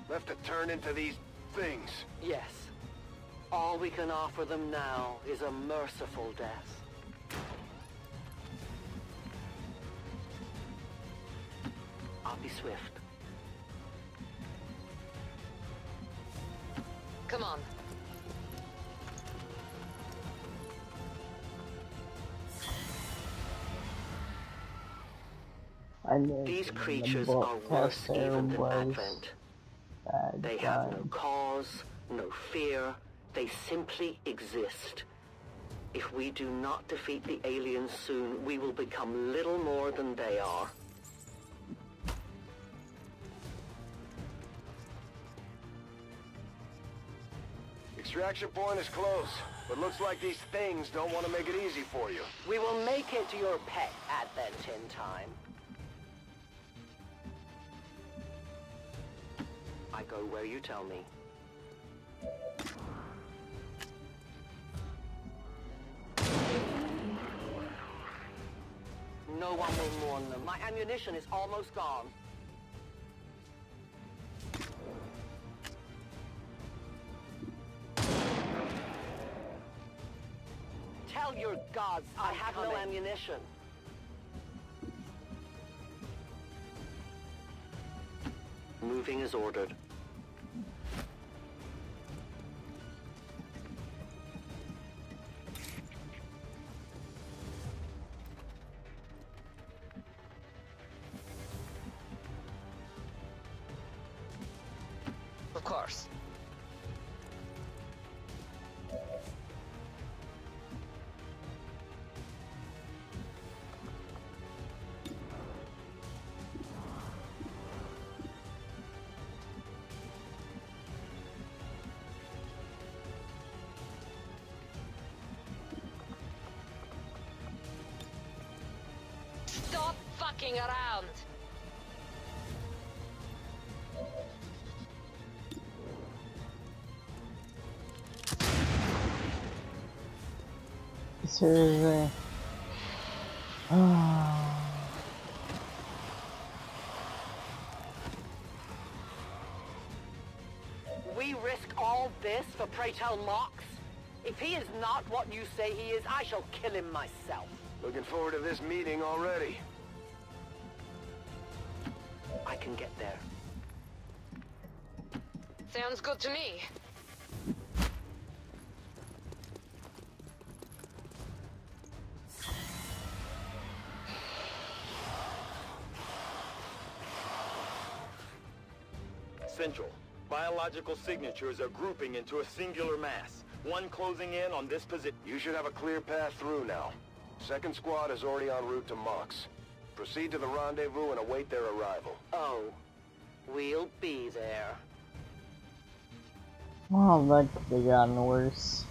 [SPEAKER 3] left to turn into these things.
[SPEAKER 20] Yes. All we can offer them now is a merciful death. I'll be swift.
[SPEAKER 14] Come on.
[SPEAKER 20] These creatures are worse even than Advent. They have no cause, no fear. They simply exist. If we do not defeat the aliens soon, we will become little more than they are.
[SPEAKER 3] Extraction point is close, but looks like these things don't want to make it easy for you.
[SPEAKER 20] We will make it to your pet Advent in time. I go where you tell me. No one will mourn them. My ammunition is almost gone. Tell your gods I have no ammunition. Moving as ordered.
[SPEAKER 14] Of course. Stop fucking around!
[SPEAKER 1] Seriously.
[SPEAKER 20] We risk all this for pray tell Mox? If he is not what you say he is, I shall kill him myself.
[SPEAKER 3] Looking forward to this meeting already.
[SPEAKER 20] I can get there.
[SPEAKER 16] Sounds good to me.
[SPEAKER 15] Central. Biological signatures are grouping into a singular mass. One closing in on this position.
[SPEAKER 3] You should have a clear path through now. Second squad is already en route to Mox. Proceed to the rendezvous and await their arrival.
[SPEAKER 20] Oh, we'll be there.
[SPEAKER 1] Oh, that could have gotten worse.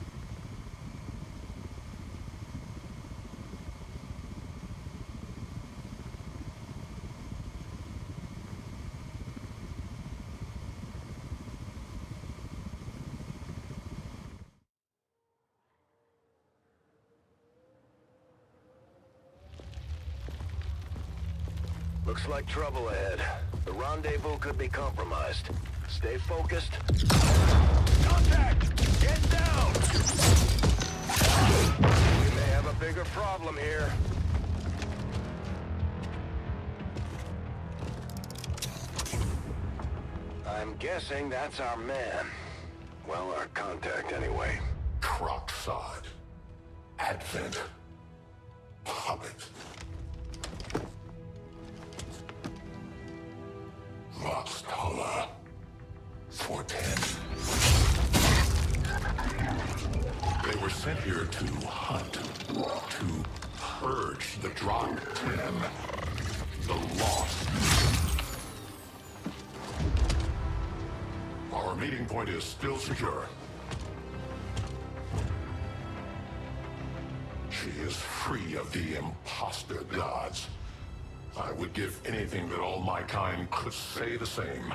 [SPEAKER 3] Looks like trouble ahead. The rendezvous could be compromised. Stay focused.
[SPEAKER 15] Contact! Get down!
[SPEAKER 3] We may have a bigger problem here. I'm guessing that's our man. Well, our contact anyway.
[SPEAKER 10] Crocksod. Advent. Puppet. Voxtala. 410. They were sent here to hunt, to purge the Drop 10, the Lost. Our meeting point is still secure. She is free of the imposter gods. I would give anything that all my kind could say the same.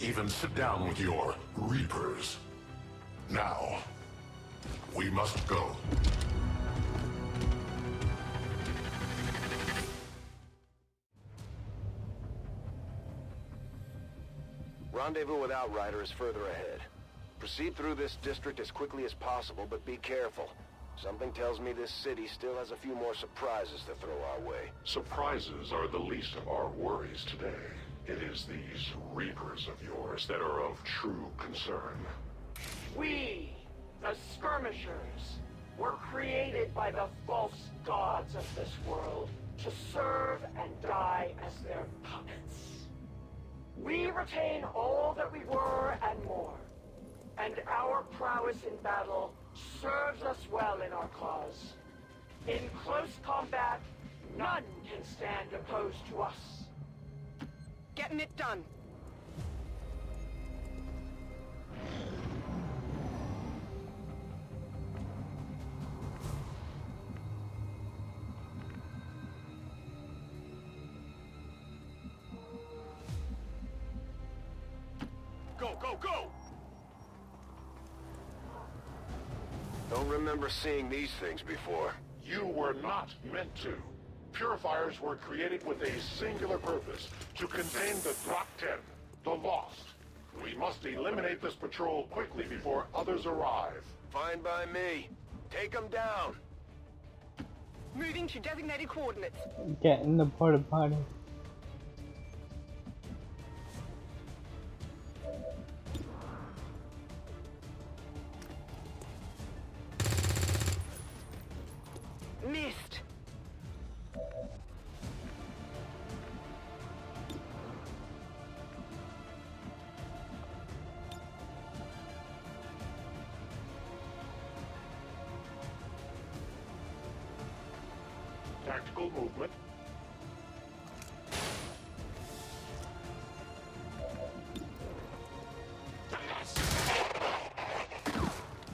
[SPEAKER 10] Even sit down with your Reapers. Now, we must go.
[SPEAKER 3] Rendezvous with Outrider is further ahead. Proceed through this district as quickly as possible, but be careful. Something tells me this city still has a few more surprises to throw our way.
[SPEAKER 10] Surprises are the least of our worries today. It is these Reapers of yours that are of true concern.
[SPEAKER 21] We, the Skirmishers, were created by the false gods of this world to serve and die as their puppets. We retain all that we were and more, and our prowess in battle serves us well in our cause. In close combat, none can stand opposed to us.
[SPEAKER 20] Getting it done.
[SPEAKER 15] Go, go, go!
[SPEAKER 3] Don't remember seeing these things before.
[SPEAKER 10] You were not meant to. Purifiers were created with a singular purpose, to contain the Drop 10, the Lost. We must eliminate this patrol quickly before others arrive.
[SPEAKER 3] Fine by me. Take them down.
[SPEAKER 20] Moving to designated coordinates.
[SPEAKER 1] Get in the porta potty.
[SPEAKER 20] Missed.
[SPEAKER 10] Tactical movement.
[SPEAKER 1] Nice.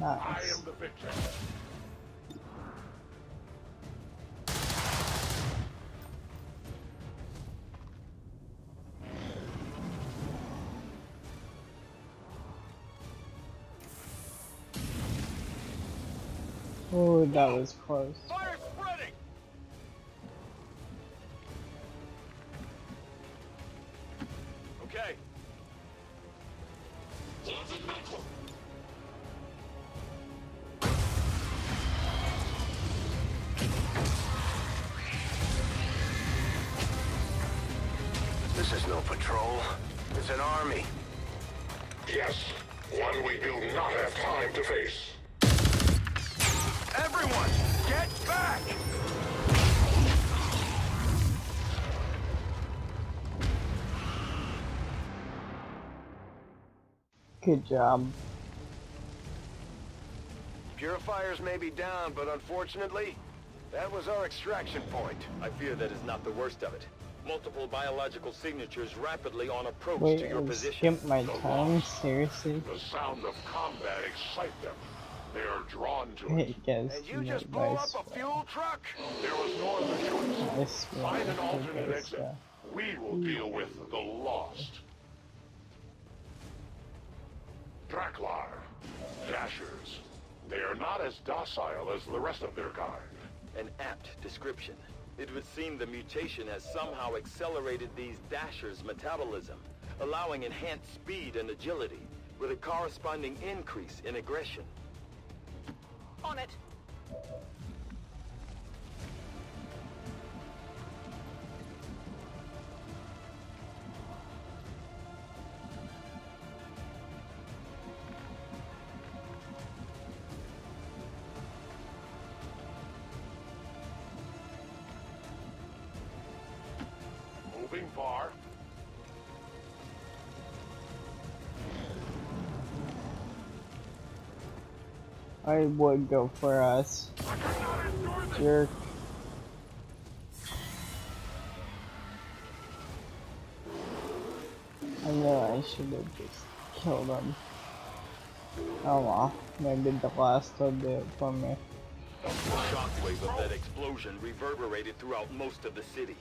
[SPEAKER 10] I am the victor.
[SPEAKER 1] Oh, that was close.
[SPEAKER 15] Fire spreading! Okay.
[SPEAKER 3] This is no patrol. It's an army.
[SPEAKER 10] Yes, one we do not have time to face.
[SPEAKER 3] Everyone, get back!
[SPEAKER 1] Good job.
[SPEAKER 3] Purifiers may be down, but unfortunately, that was our extraction point.
[SPEAKER 15] I fear that is not the worst of it. Multiple biological signatures rapidly on approach
[SPEAKER 1] Wait,
[SPEAKER 15] to your
[SPEAKER 1] I
[SPEAKER 15] position.
[SPEAKER 1] skipped my turn? Seriously?
[SPEAKER 10] The sound of combat excites them. They are drawn to
[SPEAKER 1] Hey
[SPEAKER 10] it.
[SPEAKER 1] guys,
[SPEAKER 3] And you just blew up a fuel truck?
[SPEAKER 10] There was no other choice.
[SPEAKER 1] Nice
[SPEAKER 10] Find an
[SPEAKER 1] one.
[SPEAKER 10] alternate
[SPEAKER 1] Guys,
[SPEAKER 10] exit. We will deal with the lost. Draklar, Dashers. They are not as docile as the rest of their kind.
[SPEAKER 15] An apt description. It would seem the mutation has somehow accelerated these Dashers' metabolism, allowing enhanced speed and agility, with a corresponding increase in aggression.
[SPEAKER 14] On it.
[SPEAKER 10] Moving far.
[SPEAKER 1] I would go for us. Jerk. I know I should have just killed him. Oh well, maybe the last will do it for me.
[SPEAKER 15] The shockwave of that explosion reverberated throughout most of the city.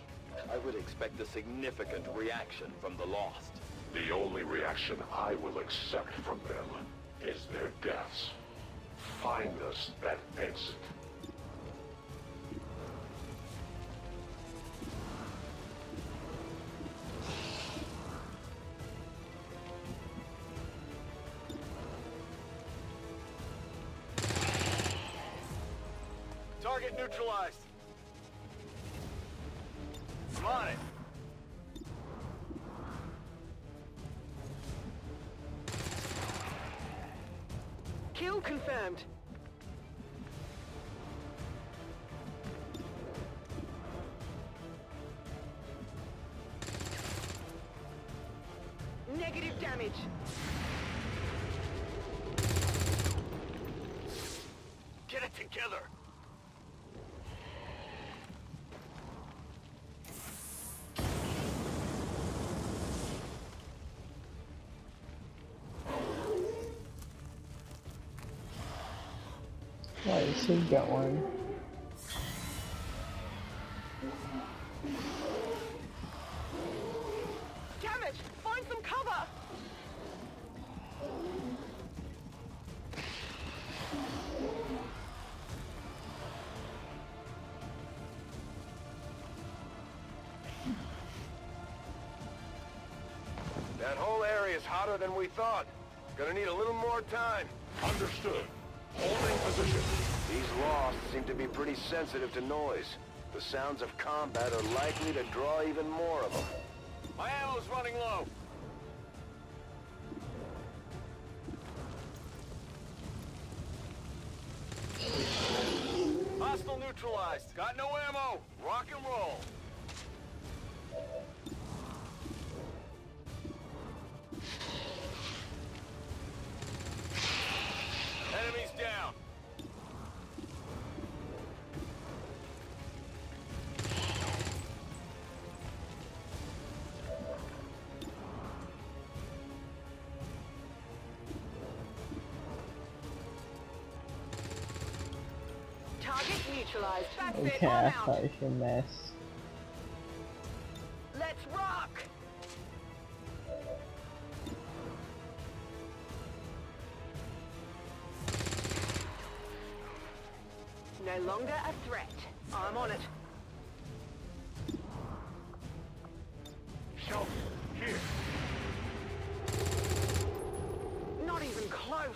[SPEAKER 15] I would expect a significant reaction from the lost.
[SPEAKER 10] The only reaction I will accept from them is their deaths. Find us that exit.
[SPEAKER 3] Target neutralized. I'm on it.
[SPEAKER 20] Kill confirmed. Negative damage.
[SPEAKER 3] Get it together.
[SPEAKER 1] Why is he going?
[SPEAKER 20] Damage! Find some cover!
[SPEAKER 3] That whole area is hotter than we thought. Gonna need a little more time.
[SPEAKER 10] Understood. Holding position.
[SPEAKER 3] These lost seem to be pretty sensitive to noise. The sounds of combat are likely to draw even more of them. My ammo's running low. Hostile neutralized. Got no ammo. Rock and roll. Enemies down.
[SPEAKER 20] Target neutralized. That's it.
[SPEAKER 1] Okay,
[SPEAKER 20] I'm
[SPEAKER 1] I
[SPEAKER 20] out.
[SPEAKER 1] thought you should miss.
[SPEAKER 20] Let's rock! No longer a threat. I'm on it.
[SPEAKER 10] Shelter, here.
[SPEAKER 20] Not even close.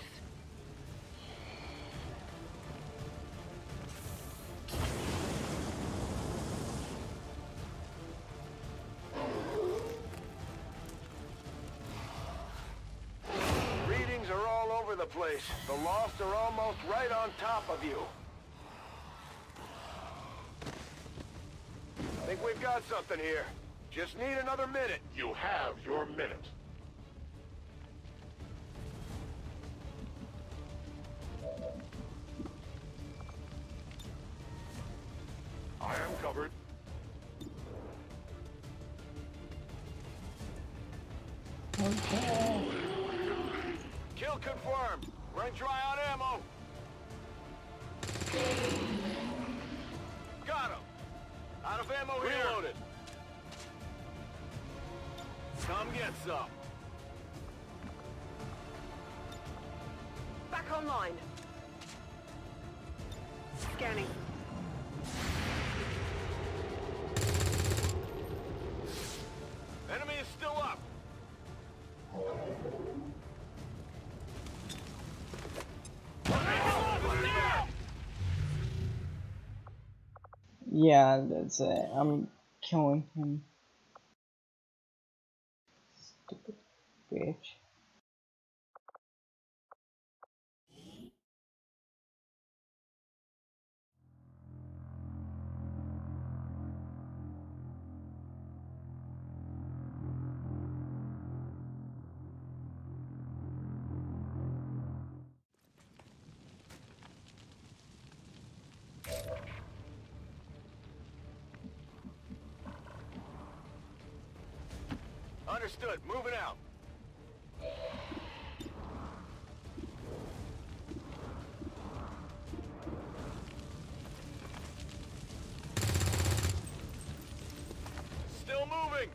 [SPEAKER 3] place. The Lost are almost right on top of you. Think we've got something here. Just need another minute.
[SPEAKER 10] You have your minute. I am covered.
[SPEAKER 1] Okay.
[SPEAKER 3] Kill confirmed. Run dry on ammo. Got him. Out of ammo here. Reloaded. Come get some.
[SPEAKER 20] Back online. Scanning.
[SPEAKER 3] Enemy is still up.
[SPEAKER 1] Yeah, that's it. I'm killing him. Stupid bitch.
[SPEAKER 3] Understood. Moving out. Still moving.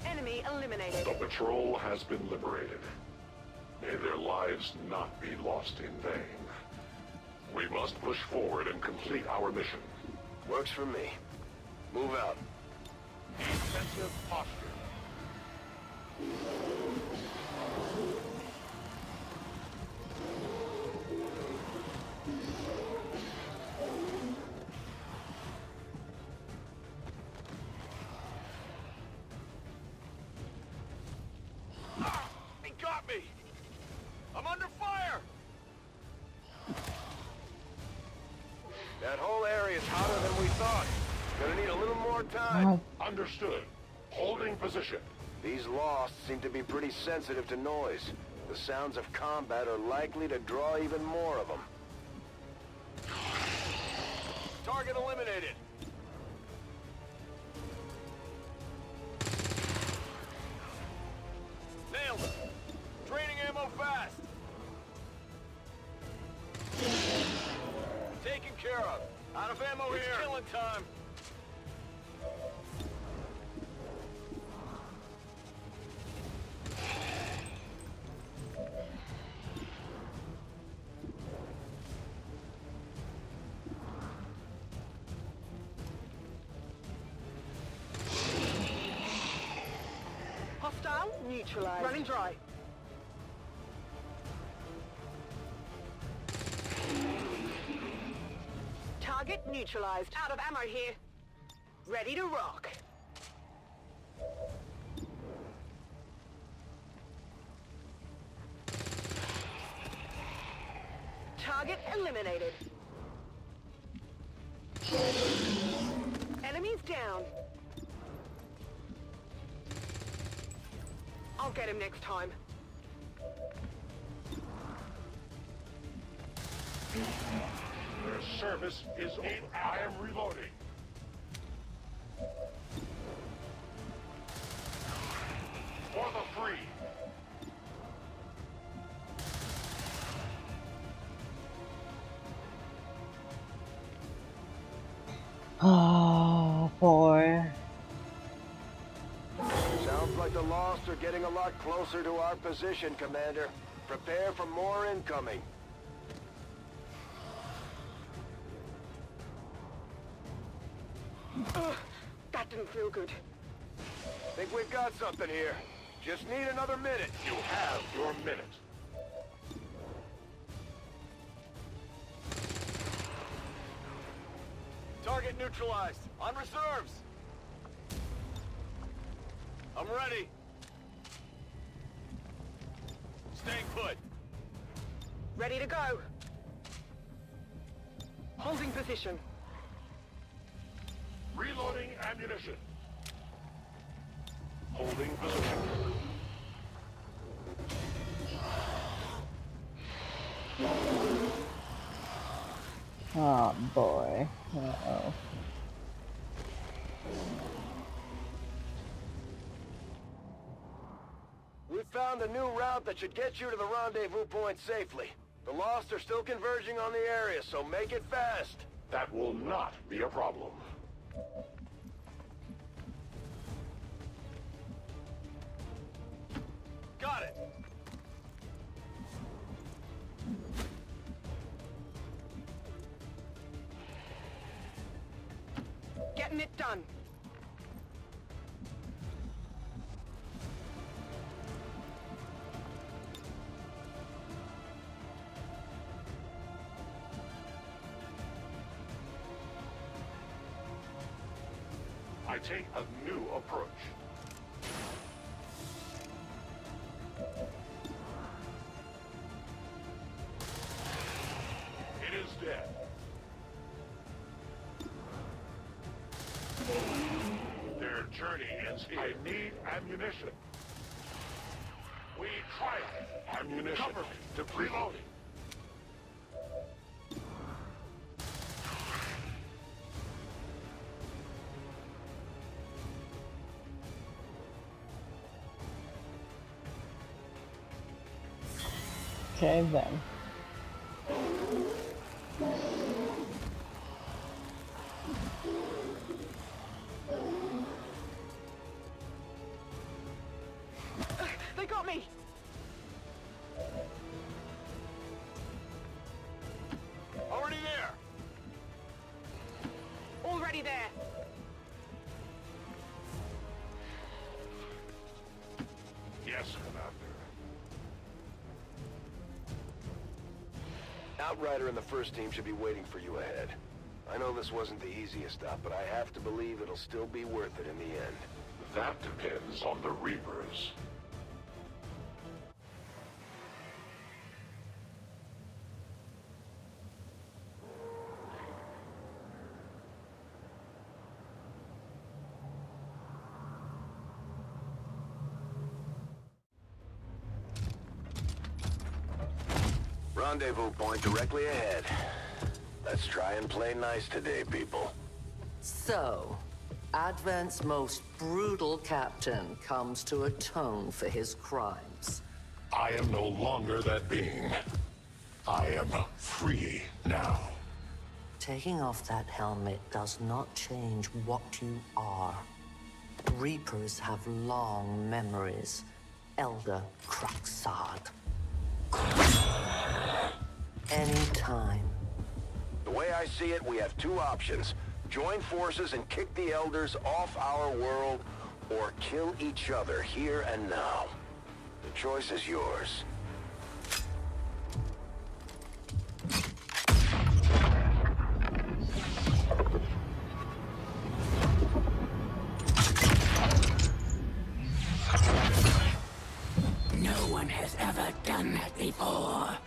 [SPEAKER 20] Enemy eliminated.
[SPEAKER 10] The patrol has been liberated. May their lives not be lost in vain. We must push forward and complete our mission.
[SPEAKER 3] Works for me. Move out.
[SPEAKER 10] Defensive posture.
[SPEAKER 3] He got me! I'm under fire! That whole area is hotter than we thought. Gonna need a little more time.
[SPEAKER 10] Understood. Holding position.
[SPEAKER 3] These Lost seem to be pretty sensitive to noise. The sounds of combat are likely to draw even more of them. Target eliminated. Nailed it. Draining ammo fast. Taken care of. Out of ammo here. It's killing time.
[SPEAKER 20] Hostile neutralized. Running dry. Target neutralized. Out of ammo here. Ready to rock. Target eliminated. Enemies down. I'll get him next time.
[SPEAKER 10] Their service is over. I am reloading. For the free.
[SPEAKER 1] Oh boy.
[SPEAKER 3] Sounds like the Lost are getting a lot closer to our position, Commander. Prepare for more incoming.
[SPEAKER 20] That didn't feel good.
[SPEAKER 3] Think we've got something here. Just need another minute.
[SPEAKER 10] You have your minute.
[SPEAKER 3] Target neutralized. On reserves.
[SPEAKER 15] I'm ready. Staying put.
[SPEAKER 20] Ready to go. Holding position.
[SPEAKER 10] Reloading ammunition. Holding position.
[SPEAKER 1] Oh boy. Uh-oh.
[SPEAKER 3] We found a new route that should get you to the rendezvous point safely. The Lost are still converging on the area, so make it fast.
[SPEAKER 10] That will not be a problem.
[SPEAKER 15] Got it.
[SPEAKER 20] Getting it done.
[SPEAKER 10] I take a new approach. It is dead. Their journey ends here. I need ammunition. We triumph. Ammunition. Cover me. To reloading.
[SPEAKER 1] Okay then.
[SPEAKER 20] They got me!
[SPEAKER 15] Already there!
[SPEAKER 20] Already there!
[SPEAKER 10] Yes, Commander.
[SPEAKER 3] Outrider and the first team should be waiting for you ahead. I know this wasn't the easiest stop, but I have to believe it'll still be worth it in the end.
[SPEAKER 10] That depends on the Reapers.
[SPEAKER 3] Rendezvous point directly ahead. Let's try and play nice today, people.
[SPEAKER 6] So, Advent's most brutal captain comes to atone for his crimes.
[SPEAKER 10] I am no longer that being. I am free now.
[SPEAKER 6] Taking off that helmet does not change what you are. Reapers have long memories. Elder Craxad. Anytime.
[SPEAKER 3] The way I see it, we have two options. Join forces and kick the Elders off our world, or kill each other here and now. The choice is yours.
[SPEAKER 4] No one has ever done that before.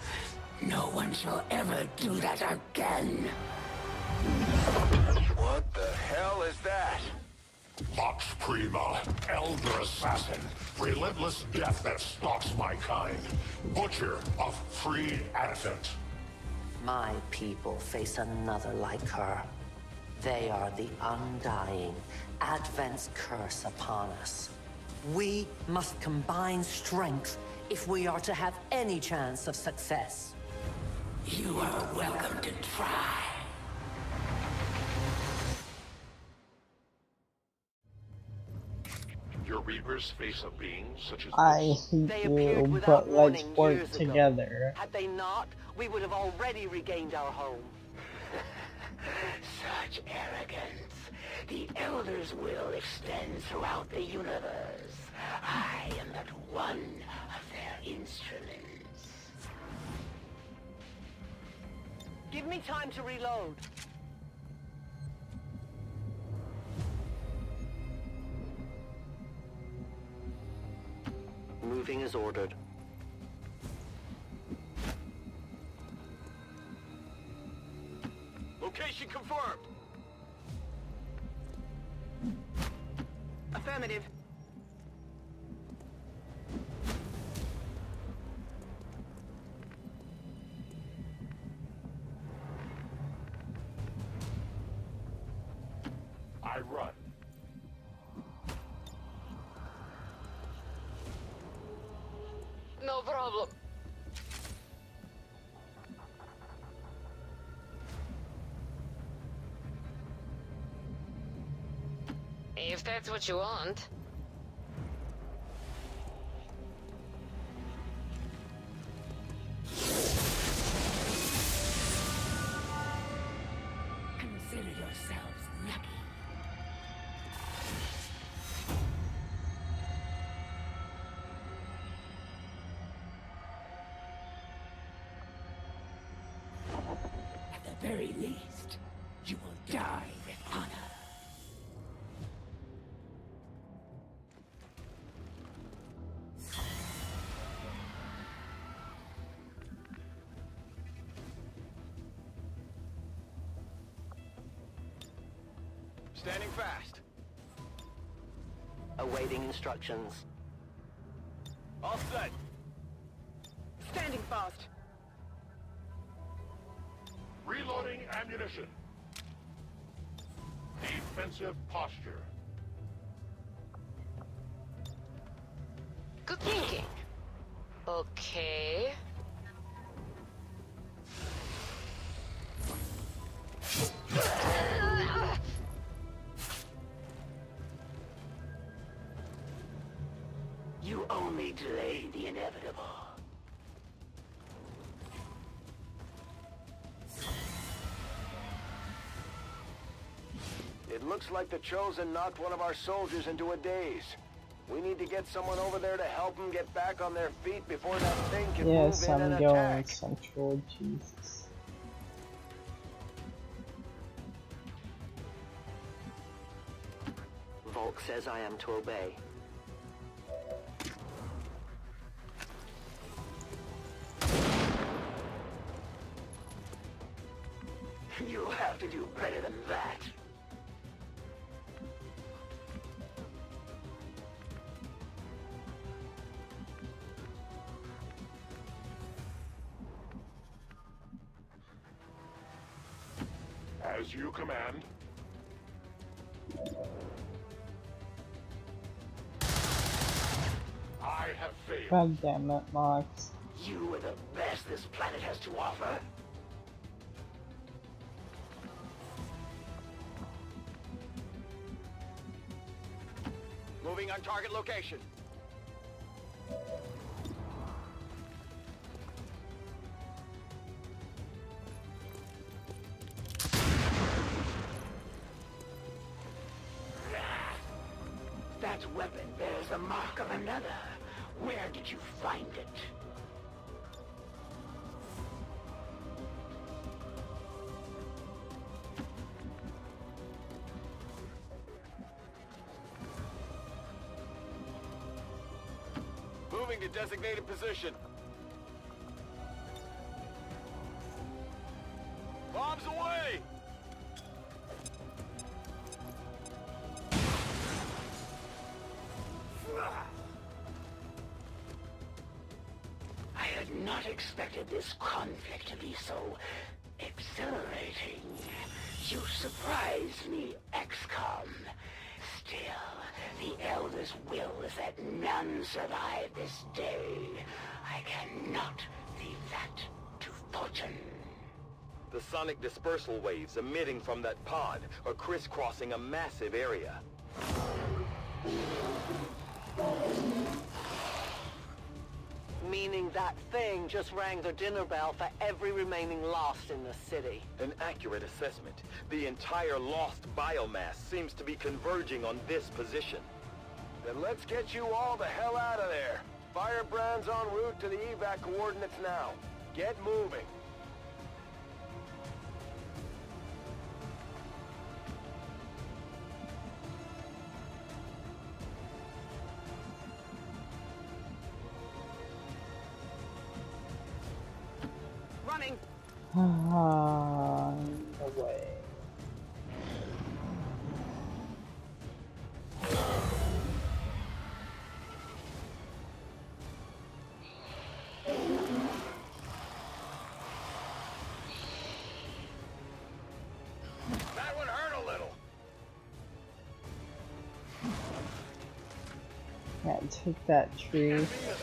[SPEAKER 4] No one shall ever do that again.
[SPEAKER 3] What the hell is that?
[SPEAKER 10] Vox Prima, Elder Assassin, relentless death that stalks my kind. Butcher of free Advent.
[SPEAKER 6] My people face another like her. They are the undying, Advent's curse upon us. We must combine strength if we are to have any chance of success.
[SPEAKER 4] You are welcome to try.
[SPEAKER 10] Your Reapers face a being such as
[SPEAKER 1] I
[SPEAKER 20] They
[SPEAKER 1] do,
[SPEAKER 20] appeared
[SPEAKER 1] but
[SPEAKER 20] without
[SPEAKER 1] let's
[SPEAKER 20] warning
[SPEAKER 1] work
[SPEAKER 20] years ago.
[SPEAKER 1] together.
[SPEAKER 20] Had they not, we would have already regained our home.
[SPEAKER 4] Such arrogance. The Elder's will extends throughout the universe. I am but one of their instruments.
[SPEAKER 20] Give me time to reload. Moving as ordered.
[SPEAKER 12] Location confirmed.
[SPEAKER 20] Affirmative.
[SPEAKER 10] I run.
[SPEAKER 16] No problem. If that's what you want.
[SPEAKER 4] Consider yourselves lucky. At the very least, you will die with honor.
[SPEAKER 12] Standing fast.
[SPEAKER 20] Awaiting instructions.
[SPEAKER 12] All set.
[SPEAKER 20] Standing fast.
[SPEAKER 10] Reloading ammunition. Defensive posture.
[SPEAKER 16] Good thinking. Okay.
[SPEAKER 4] You only delay the inevitable.
[SPEAKER 3] It looks like the Chosen knocked one of our soldiers into a daze. We need to get someone over there to help them get back on their feet before that thing can
[SPEAKER 1] Yes,
[SPEAKER 3] move in
[SPEAKER 1] I'm
[SPEAKER 3] and
[SPEAKER 1] going
[SPEAKER 3] attack.
[SPEAKER 1] Central. Jesus.
[SPEAKER 20] Volk says I am to obey.
[SPEAKER 4] You have to do better than that.
[SPEAKER 10] As you command. I have failed.
[SPEAKER 1] God damn it, Max.
[SPEAKER 4] You are the best this planet has to offer.
[SPEAKER 12] Moving on target location.
[SPEAKER 4] That weapon bears the mark of another. Where did you find it?
[SPEAKER 12] Moving to designated position. Bombs away!
[SPEAKER 4] I had not expected this conflict to be so exhilarating. You surprised me, Xcom. Still, the Elder's will is that none survive this day. I cannot leave that to fortune.
[SPEAKER 12] The sonic dispersal waves emitting from that pod are crisscrossing a massive area.
[SPEAKER 20] Meaning that thing just rang the dinner bell for every remaining lost in the city.
[SPEAKER 12] An accurate assessment. The entire lost biomass seems to be converging on this position.
[SPEAKER 3] Then let's get you all the hell out of there. Firebrand's en route to the evac coordinates now. Get moving.
[SPEAKER 20] Running.
[SPEAKER 1] No way.
[SPEAKER 12] That one hurt a little.
[SPEAKER 1] Yeah, take that tree.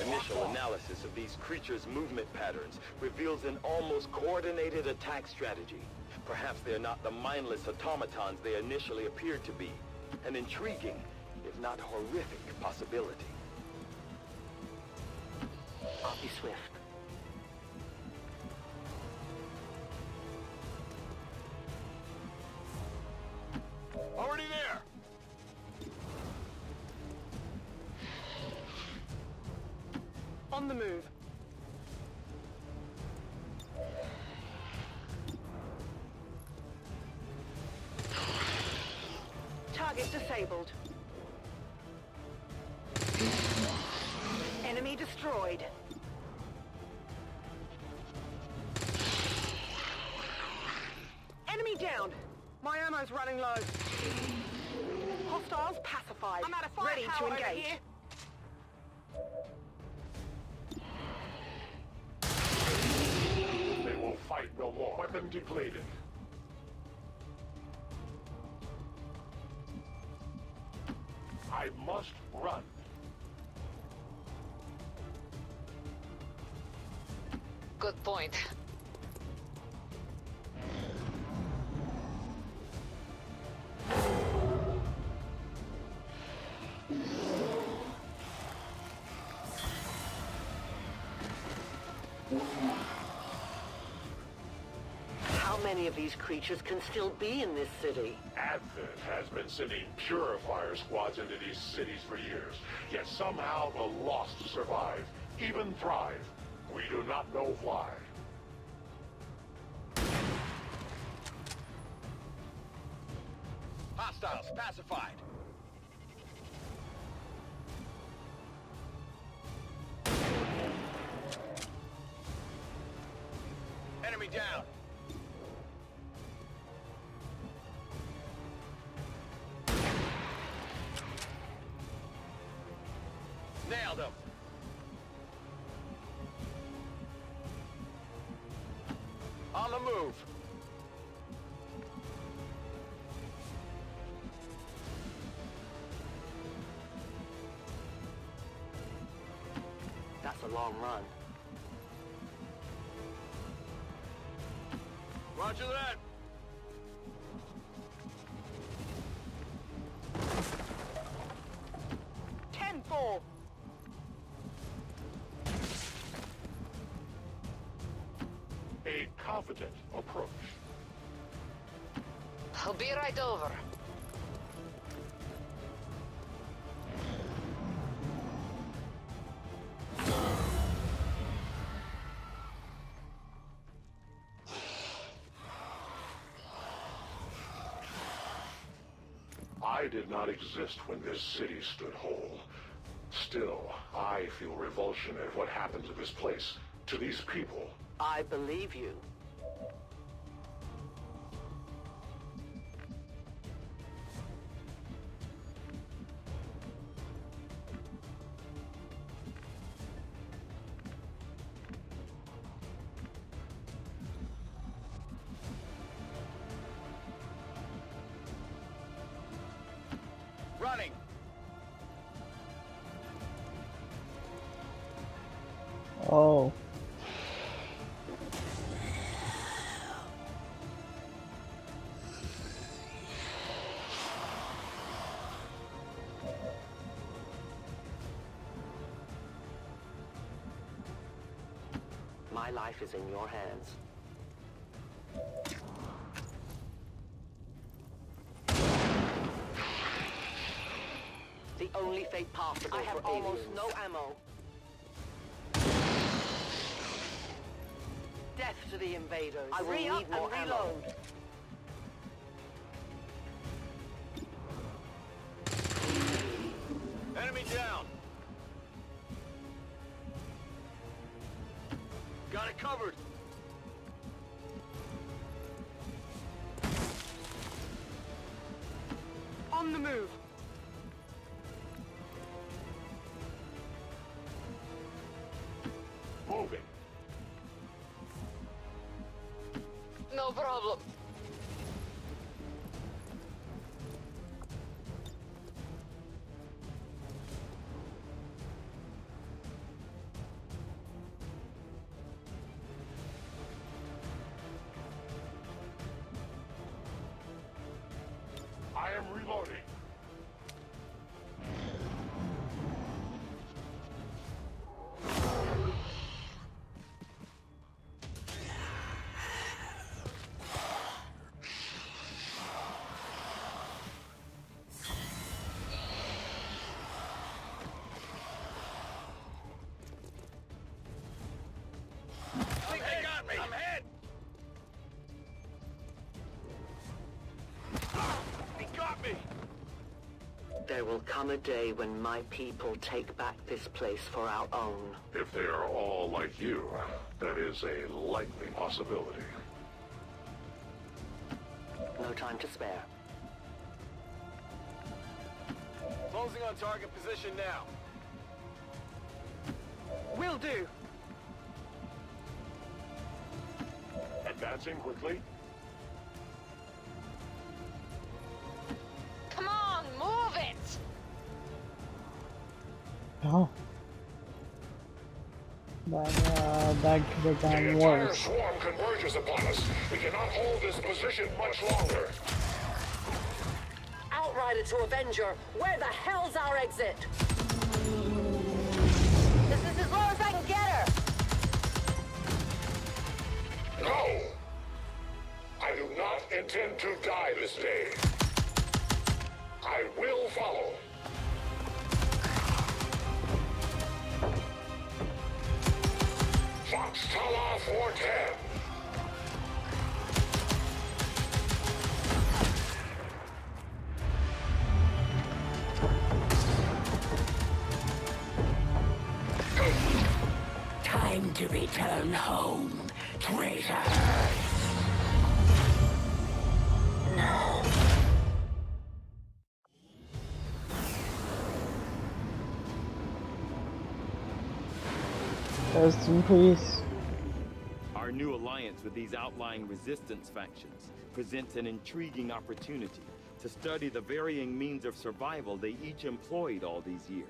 [SPEAKER 15] Initial analysis of these creatures' movement patterns reveals an almost coordinated attack strategy. Perhaps they're not the mindless automatons they initially appeared to be. An intriguing, if not horrific, possibility.
[SPEAKER 20] I'll be swift.
[SPEAKER 12] Already there.
[SPEAKER 20] On the move. Target disabled. Enemy destroyed. Enemy down. My ammo's running low. Hostiles pacified.
[SPEAKER 8] I'm out of
[SPEAKER 20] ready to
[SPEAKER 8] firepower over
[SPEAKER 20] engage.
[SPEAKER 8] here.
[SPEAKER 10] They will fight no more. Weapon depleted. I must run.
[SPEAKER 16] Good point.
[SPEAKER 20] How many of these creatures can still be in this city?
[SPEAKER 10] Advent has been sending purifier squads into these cities for years, yet somehow the lost survive, even thrive. We do not know why.
[SPEAKER 12] Hostiles pacified. Enemy down. Nailed him. On the move.
[SPEAKER 20] That's a long run.
[SPEAKER 12] Roger that.
[SPEAKER 20] Tenfold.
[SPEAKER 10] A confident approach.
[SPEAKER 16] I'll be right over.
[SPEAKER 10] I did not exist when this city stood whole. Still, I feel revulsion at what happened to this place, to these people.
[SPEAKER 20] I believe you.
[SPEAKER 12] Running.
[SPEAKER 1] Oh.
[SPEAKER 20] My life is in your hands. The only fate possible. I have almost no ammo. Death to the invaders. I will need more ammo.
[SPEAKER 12] Enemy down. Got it covered.
[SPEAKER 20] On the move.
[SPEAKER 10] Moving.
[SPEAKER 16] No problem.
[SPEAKER 10] I am reloading.
[SPEAKER 12] I think they got me. I'm hit. He got me.
[SPEAKER 20] There will come a day when my people take back this place for our own.
[SPEAKER 10] If they are all like you, that is a likely possibility.
[SPEAKER 20] No time to spare.
[SPEAKER 12] Closing on target position now.
[SPEAKER 20] Will do.
[SPEAKER 10] Advancing quickly.
[SPEAKER 14] Come on, move it!
[SPEAKER 1] Oh. That could have
[SPEAKER 10] The
[SPEAKER 1] gone
[SPEAKER 10] entire
[SPEAKER 1] worse.
[SPEAKER 10] swarm converges upon us. We cannot hold this position much longer.
[SPEAKER 20] Outrider to Avenger, where the hell's our exit?
[SPEAKER 14] This is as low as I can get her!
[SPEAKER 10] No! I do not intend to die this day. I will follow. Fox Tala 410.
[SPEAKER 4] Time to return home, traitor. No.
[SPEAKER 1] Rest in peace.
[SPEAKER 13] Our new alliance with these outlying resistance factions presents an intriguing opportunity to study the varying means of survival they each employed all these years.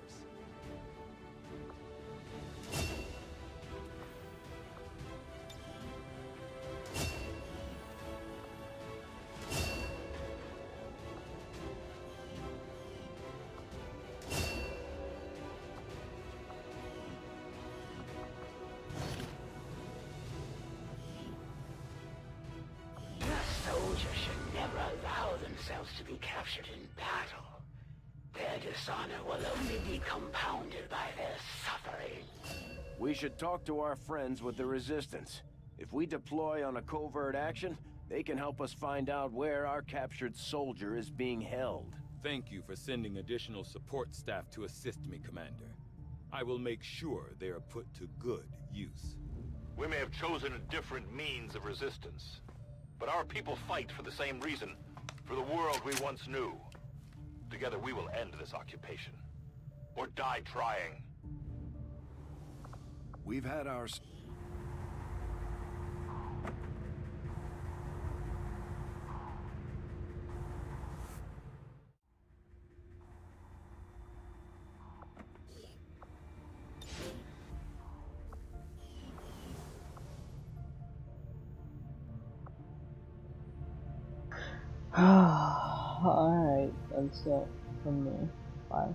[SPEAKER 4] Soldiers should never allow themselves to be captured in battle. Their dishonor will only be compounded by their suffering.
[SPEAKER 9] We should talk to our friends with the Resistance. If we deploy on a covert action, they can help us find out where our captured soldier is being held.
[SPEAKER 13] Thank you for sending additional support staff to assist me, Commander. I will make sure they are put to good use.
[SPEAKER 18] We may have chosen a different means of resistance, but our people fight for the same reason, for the world we once knew. Together we will end this occupation, or die trying.
[SPEAKER 9] We've had our...
[SPEAKER 1] Alright, that's it from me. Bye.